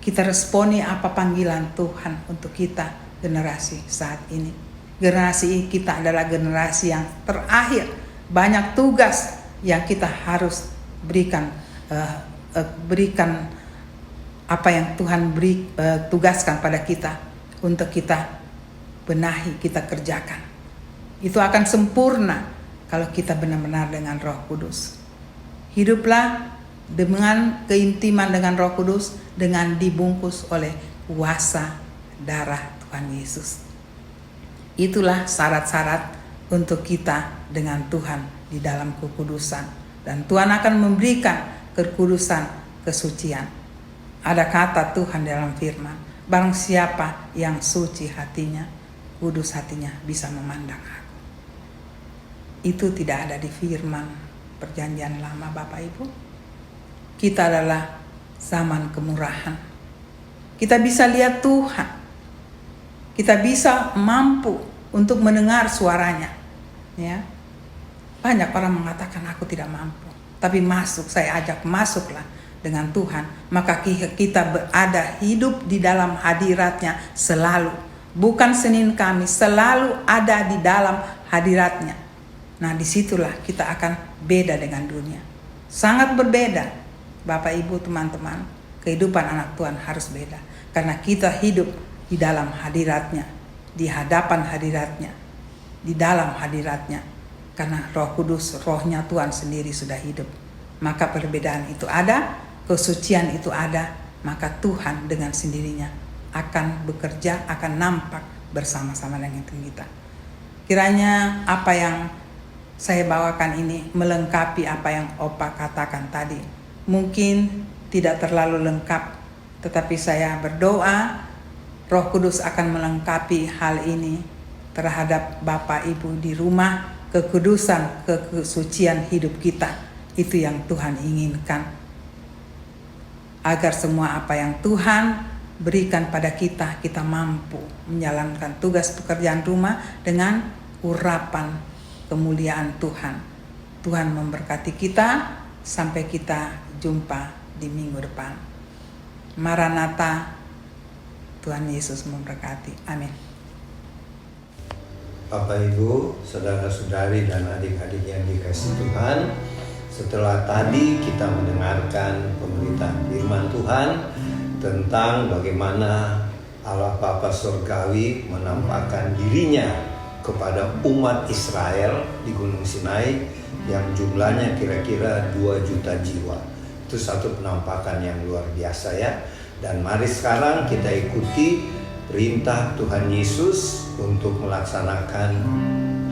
Speaker 3: Kita responi apa panggilan Tuhan untuk kita generasi saat ini. Generasi kita adalah generasi yang terakhir. Banyak tugas yang kita harus berikan apa yang Tuhan tugaskan pada kita untuk kita benahi, kita kerjakan. Itu akan sempurna kalau kita benar-benar dengan Roh Kudus. Hiduplah dengan keintiman dengan Roh Kudus, dengan dibungkus oleh kuasa darah Tuhan Yesus. Itulah syarat-syarat untuk kita dengan Tuhan di dalam kekudusan. Dan Tuhan akan memberikan kekudusan, kesucian. Ada kata Tuhan dalam firman, barang siapa yang suci hatinya, kudus hatinya, bisa memandang aku. Itu tidak ada di firman perjanjian lama Bapak Ibu. Kita adalah zaman kemurahan. Kita bisa lihat Tuhan. Kita bisa mampu untuk mendengar suaranya. Ya. Banyak orang mengatakan aku tidak mampu. Tapi masuk, saya ajak masuklah dengan Tuhan. Maka kita berada hidup di dalam hadiratnya selalu. Bukan Senin Kamis, selalu ada di dalam hadiratnya. Nah disitulah kita akan beda dengan dunia. Sangat berbeda. Bapak Ibu teman-teman, kehidupan anak Tuhan harus beda. Karena kita hidup di dalam hadiratnya, di hadapan hadiratnya, di dalam hadiratnya. Karena Roh Kudus, rohnya Tuhan sendiri sudah hidup. Maka perbedaan itu ada, kesucian itu ada. Maka Tuhan dengan sendirinya akan bekerja, akan nampak bersama-sama dengan kita. Kiranya apa yang saya bawakan ini melengkapi apa yang Opa katakan tadi. Mungkin tidak terlalu lengkap, tetapi saya berdoa Roh Kudus akan melengkapi hal ini terhadap Bapak Ibu di rumah. Kekudusan, kesucian hidup kita, itu yang Tuhan inginkan. Agar semua apa yang Tuhan berikan pada kita, kita mampu menjalankan tugas pekerjaan rumah dengan urapan kemuliaan Tuhan. Tuhan memberkati kita sampai kita jumpa di minggu depan. Maranatha, Tuhan Yesus memberkati. Amin.
Speaker 1: Bapak Ibu, saudara-saudari dan adik-adik yang dikasihi Tuhan, setelah tadi kita mendengarkan pemberitaan firman Tuhan tentang bagaimana Allah Bapa Surgawi menampakkan dirinya kepada umat Israel di Gunung Sinai yang jumlahnya kira-kira 2 juta jiwa. Itu satu penampakan yang luar biasa ya. Dan mari sekarang kita ikuti perintah Tuhan Yesus untuk melaksanakan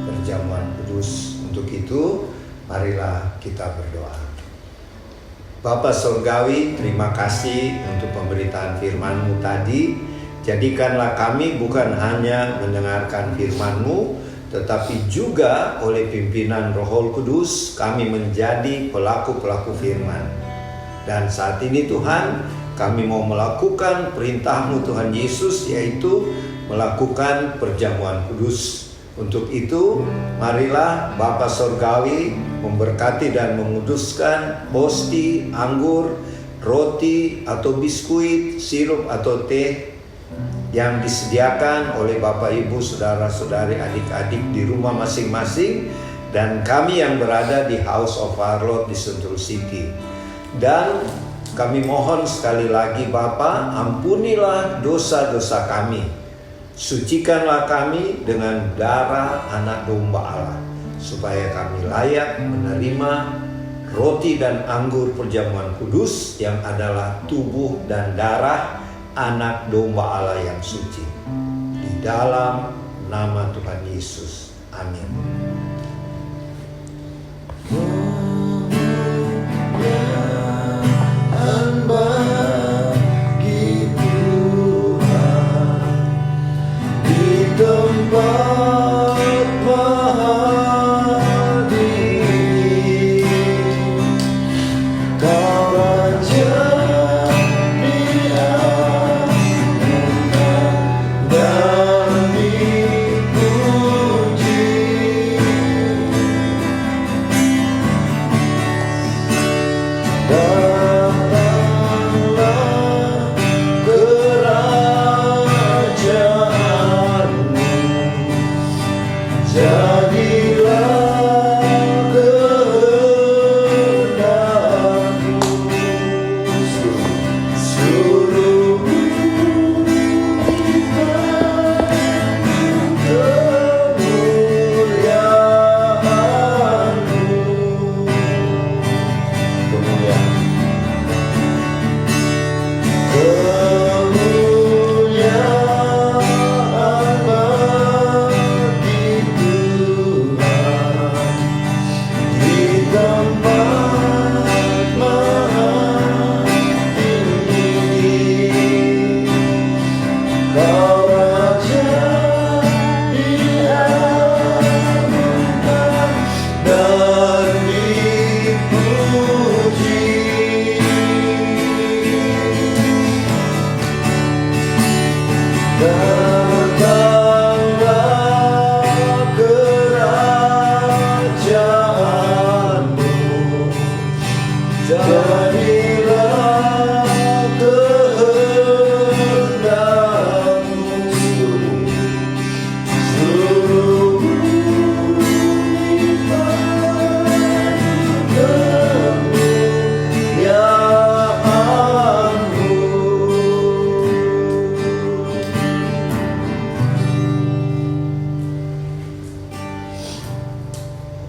Speaker 1: perjamuan kudus. Untuk itu, marilah kita berdoa. Bapa Surgawi, terima kasih untuk pemberitaan firman-Mu tadi. Jadikanlah kami bukan hanya mendengarkan firman-Mu, tetapi juga oleh pimpinan Roh Kudus kami menjadi pelaku-pelaku firman. Dan saat ini Tuhan, kami mau melakukan perintah-Mu Tuhan Yesus, yaitu melakukan perjamuan kudus. Untuk itu, marilah Bapa Sorgawi memberkati dan menguduskan hosti, anggur, roti atau biskuit, sirup atau teh yang disediakan oleh Bapak Ibu, saudara-saudari, adik-adik di rumah masing-masing, dan kami yang berada di House of Our Lord di Sentul City. Dan kami mohon sekali lagi Bapa, ampunilah dosa-dosa kami, sucikanlah kami dengan darah anak domba Allah, supaya kami layak menerima roti dan anggur perjamuan kudus yang adalah tubuh dan darah anak domba Allah yang suci. Di dalam nama Tuhan Yesus. Amin.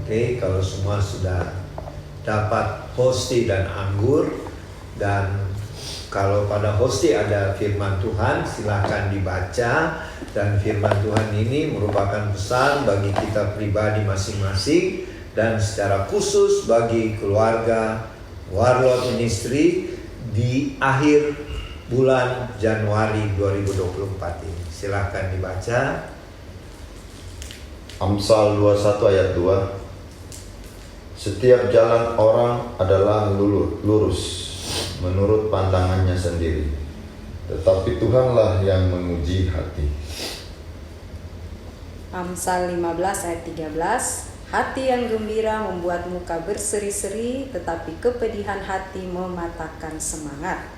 Speaker 1: Oke, kalau semua sudah dapat hosti dan anggur, dan kalau pada hosti ada firman Tuhan, silakan dibaca. Dan firman Tuhan ini merupakan pesan bagi kita pribadi masing-masing dan secara khusus bagi keluarga Warlord Ministry di akhir bulan Januari 2024 ini. Silakan dibaca.
Speaker 4: Amsal 21 ayat 2. Setiap jalan orang adalah lurus menurut pandangannya sendiri, tetapi Tuhanlah yang menguji hati.
Speaker 2: Amsal 15 ayat 13. Hati yang gembira membuat muka berseri-seri, tetapi kepedihan hati mematahkan semangat.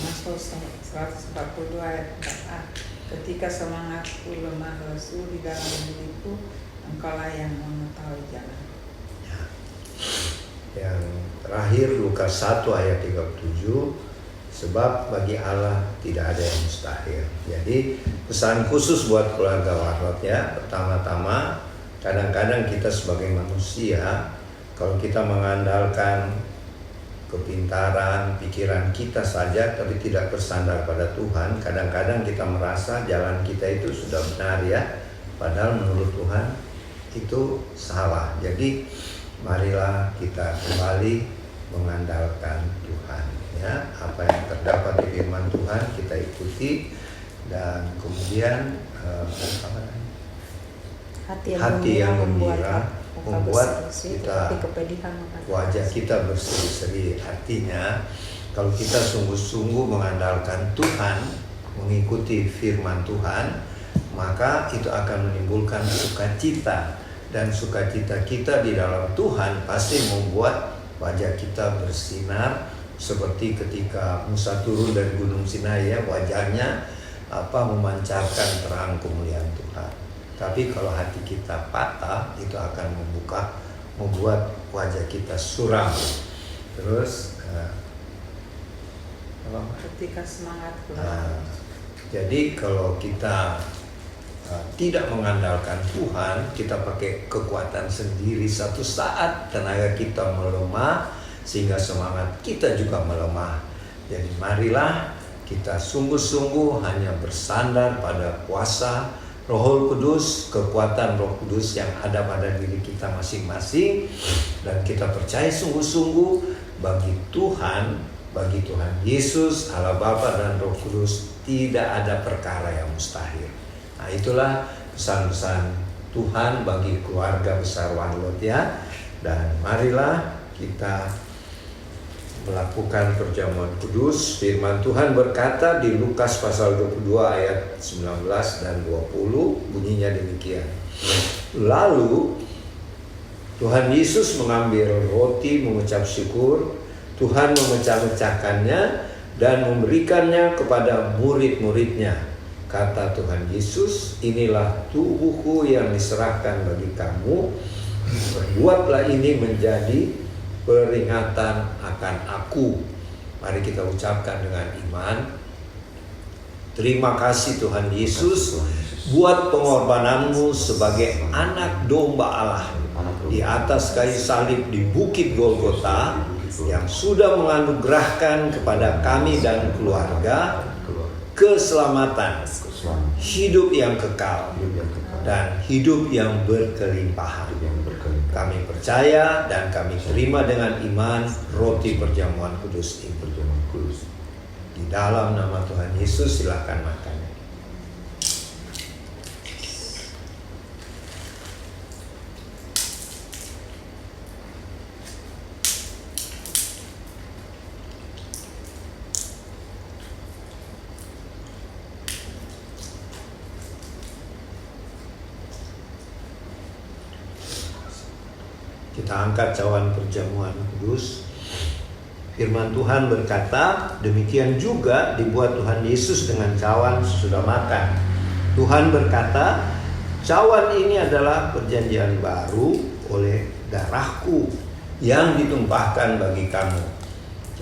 Speaker 3: Mazmur 142 ayat 4a. Ketika semangatku lemah lesu di dalam diriku, Engkaulah yang mengetahui jalan.
Speaker 1: Yang terakhir Lukas 1 ayat 37, sebab bagi Allah tidak ada yang mustahil. Jadi pesan khusus buat keluarga Warlord ya. Pertama-tama, kadang-kadang kita sebagai manusia, kalau kita mengandalkan kepintaran, pikiran kita saja tapi tidak bersandar pada Tuhan, kadang-kadang kita merasa jalan kita itu sudah benar ya, padahal menurut Tuhan itu salah. Jadi marilah kita kembali mengandalkan Tuhan ya. Apa yang terdapat di firman Tuhan kita ikuti, dan kemudian
Speaker 2: Hati yang gembira
Speaker 1: membuat
Speaker 2: bersih-bersih,
Speaker 1: kita
Speaker 2: tetapi kepedihan mengatakan
Speaker 1: wajah kita berseri-seri. Artinya kalau kita sungguh-sungguh mengandalkan Tuhan, mengikuti firman Tuhan, maka itu akan menimbulkan sukacita. Dan sukacita kita di dalam Tuhan pasti membuat wajah kita bersinar, seperti ketika Musa turun dari Gunung Sinai, ya, wajahnya memancarkan terang kemuliaan Tuhan. Tapi kalau hati kita patah, itu akan membuat wajah kita suram. Terus
Speaker 3: Ketika semangat
Speaker 1: jadi kalau kita tidak mengandalkan Tuhan, kita pakai kekuatan sendiri, satu saat tenaga kita melemah, sehingga semangat kita juga melemah. Jadi marilah kita sungguh-sungguh hanya bersandar pada kuasa Roh Kudus, kekuatan Roh Kudus yang ada pada diri kita masing-masing, dan kita percaya sungguh-sungguh bagi Tuhan Yesus, Allah Bapa dan Roh Kudus, tidak ada perkara yang mustahil. Nah, itulah pesan-pesan Tuhan bagi keluarga besar One Lot, ya. Dan marilah kita melakukan perjamuan kudus. Firman Tuhan berkata di Lukas pasal 22 ayat 19 dan 20, bunyinya demikian. Lalu Tuhan Yesus mengambil roti, mengucap syukur, Tuhan memecah-mecahkannya dan memberikannya kepada murid-muridnya. Kata Tuhan Yesus, inilah tubuhku yang diserahkan bagi kamu. Berbuatlah ini menjadi peringatan akan aku. Mari kita ucapkan dengan iman. Terima kasih Tuhan Yesus buat pengorbananmu sebagai anak domba Allah di atas kayu salib di Bukit Golgota, yang sudah menganugerahkan kepada kami dan keluarga keselamatan, hidup yang kekal, dan hidup yang berkelimpahan. Kami percaya dan kami terima dengan iman roti perjamuan kudus ini. Di dalam nama Tuhan Yesus, silakan makan. Kita angkat cawan perjamuan kudus. Firman Tuhan berkata, demikian juga dibuat Tuhan Yesus dengan cawan sesudah makan. Tuhan berkata, cawan ini adalah perjanjian baru oleh darahku yang ditumpahkan bagi kamu.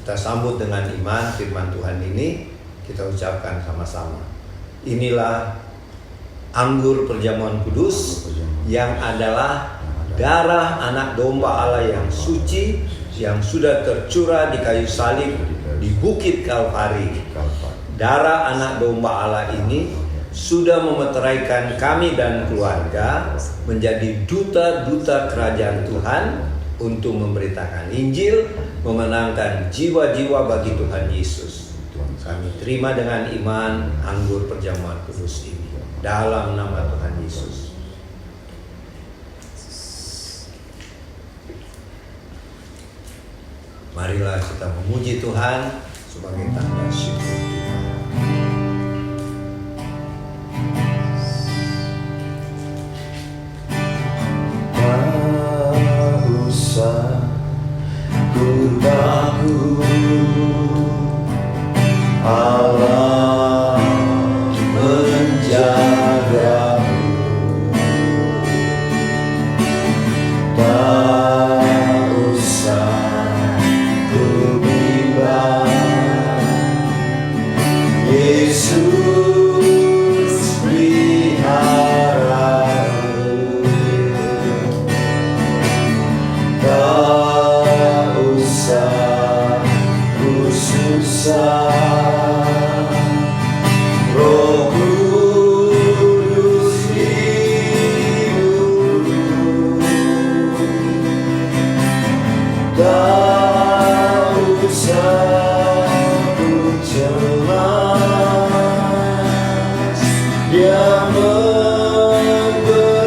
Speaker 1: Kita sambut dengan iman firman Tuhan ini, kita ucapkan sama-sama. Inilah anggur perjamuan kudus yang adalah darah anak domba Allah yang suci, yang sudah tercurah di kayu salib di Bukit Kalvari. Darah anak domba Allah ini sudah memeteraikan kami dan keluarga menjadi duta-duta kerajaan Tuhan untuk memberitakan Injil, memenangkan jiwa-jiwa bagi Tuhan Yesus. Kami terima dengan iman anggur perjamuan kudus ini dalam nama Tuhan Yesus. Marilah kita memuji Tuhan sebagai tanda syukur kita.
Speaker 4: Tak usah ku tahu Allah menjagamu. Tak usah Yesus peliharaku. Tak usah ku susah, Roh Kudus hidupku. Tak usah ku cemas, Dia memberkati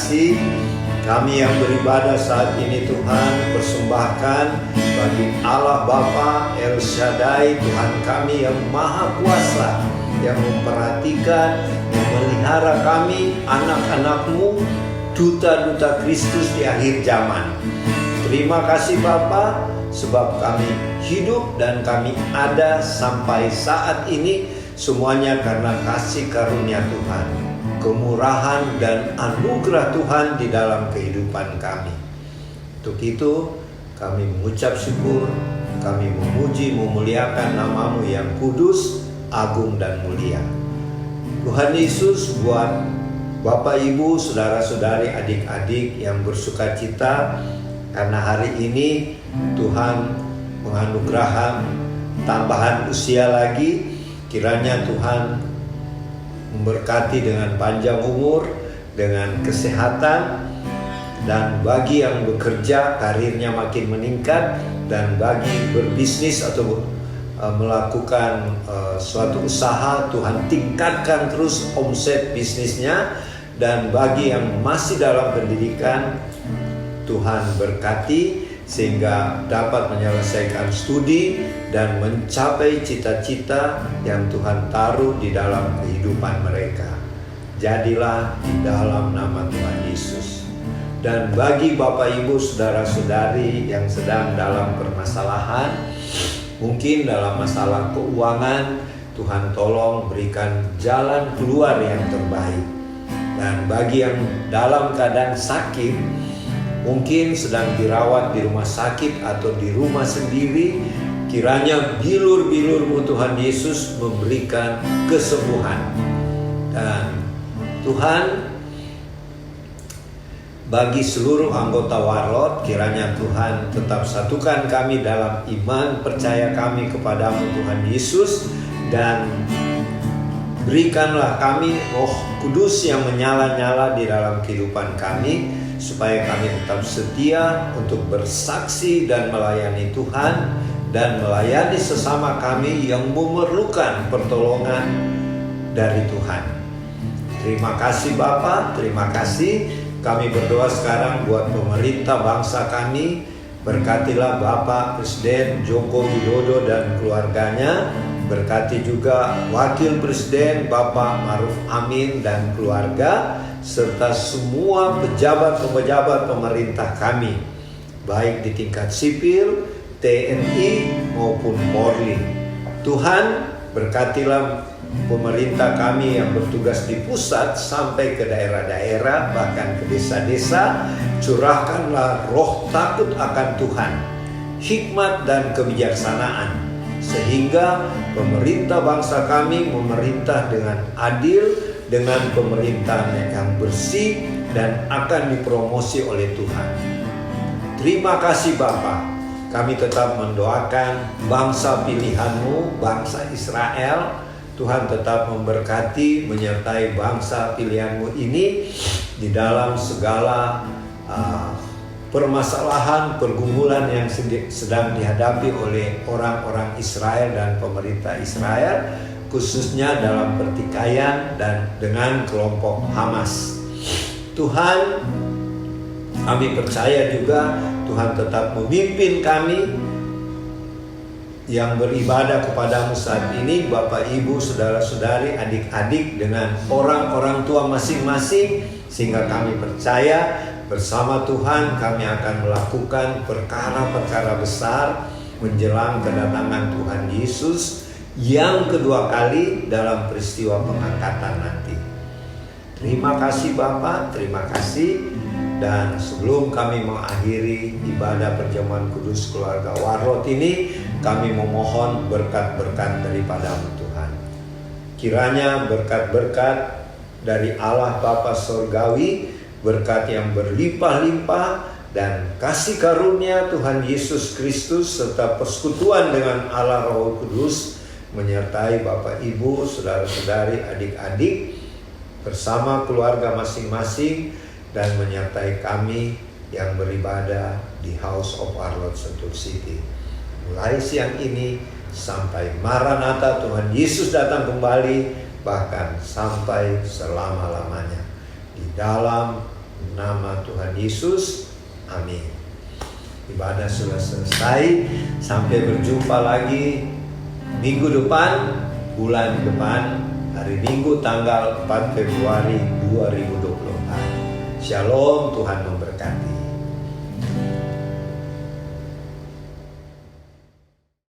Speaker 1: kasih. Kami yang beribadah saat ini Tuhan persembahkan bagi Allah Bapa El Shaddai, Tuhan kami yang Maha Kuasa, yang memperhatikan, memelihara kami, anak-anak-Mu, duta-duta Kristus di akhir zaman. Terima kasih Bapa, sebab kami hidup dan kami ada sampai saat ini, semuanya karena kasih karunia Tuhan, kemurahan dan anugerah Tuhan di dalam kehidupan kami. Untuk itu kami mengucap syukur, kami memuji, memuliakan nama-Mu yang kudus, agung dan mulia. Tuhan Yesus, buat Bapak, Ibu, saudara-saudari, adik-adik yang bersuka cita karena hari ini Tuhan menganugerahkan tambahan usia lagi, kiranya Tuhan memberkati dengan panjang umur, dengan kesehatan, dan bagi yang bekerja karirnya makin meningkat, dan bagi berbisnis atau melakukan suatu usaha, Tuhan tingkatkan terus omset bisnisnya, dan bagi yang masih dalam pendidikan, Tuhan berkati sehingga dapat menyelesaikan studi dan mencapai cita-cita yang Tuhan taruh di dalam kehidupan mereka. Jadilah di dalam nama Tuhan Yesus. Dan bagi Bapak, Ibu, saudara-saudari yang sedang dalam permasalahan, mungkin dalam masalah keuangan, Tuhan tolong berikan jalan keluar yang terbaik. Dan bagi yang dalam keadaan sakit, mungkin sedang dirawat di rumah sakit atau di rumah sendiri, kiranya bilur-bilur-Mu Tuhan Yesus memberikan kesembuhan. Dan Tuhan, bagi seluruh anggota Warlot, kiranya Tuhan tetap satukan kami dalam iman, percaya kami kepada-Mu Tuhan Yesus, dan berikanlah kami Roh Kudus yang menyala-nyala di dalam kehidupan kami, supaya kami tetap setia untuk bersaksi dan melayani Tuhan, dan melayani sesama kami yang memerlukan pertolongan dari Tuhan. Terima kasih Bapa, terima kasih. Kami berdoa sekarang buat pemerintah bangsa kami. Berkatilah Bapak Presiden Joko Widodo dan keluarganya. Berkati juga Wakil Presiden Bapak Maruf Amin dan keluarga, serta semua pejabat-pejabat pemerintah kami, baik di tingkat sipil, TNI maupun Polri. Tuhan, berkatilah pemerintah kami yang bertugas di pusat sampai ke daerah-daerah, bahkan ke desa-desa. Curahkanlah roh takut akan Tuhan, hikmat dan kebijaksanaan, sehingga pemerintah bangsa kami memerintah dengan adil, dengan pemerintahan yang bersih dan akan dipromosi oleh Tuhan. Terima kasih Bapa. Kami tetap mendoakan bangsa pilihan-Mu, bangsa Israel. Tuhan tetap memberkati, menyertai bangsa pilihan-Mu ini di dalam segala permasalahan, pergumulan yang sedang dihadapi oleh orang-orang Israel dan pemerintah Israel, khususnya dalam pertikaian dan dengan kelompok Hamas. Tuhan, kami percaya juga Tuhan tetap memimpin kami yang beribadah kepada-Mu saat ini, Bapak, Ibu, saudara-saudari, adik-adik, dengan orang-orang tua masing-masing, sehingga kami percaya bersama Tuhan kami akan melakukan perkara-perkara besar menjelang kedatangan Tuhan Yesus yang kedua kali dalam peristiwa pengangkatan nanti. Terima kasih Bapak, terima kasih. Dan sebelum kami mengakhiri ibadah perjamuan kudus keluarga Warlot ini, kami memohon berkat-berkat daripada-Mu Tuhan. Kiranya berkat-berkat dari Allah Bapa Surgawi, berkat yang berlimpah-limpah, dan kasih karunia Tuhan Yesus Kristus serta persekutuan dengan Allah Roh Kudus menyertai Bapak, Ibu, saudara-saudari, adik-adik bersama keluarga masing-masing, dan menyertai kami yang beribadah di House of Warlot Sentul City. Mulai siang ini sampai Maranatha Tuhan Yesus datang kembali, bahkan sampai selama-lamanya. Di dalam nama Tuhan Yesus, amin. Ibadah sudah selesai. Sampai berjumpa lagi minggu depan, bulan depan, hari Minggu tanggal 4 Februari 2024. Shalom, Tuhan memberkati.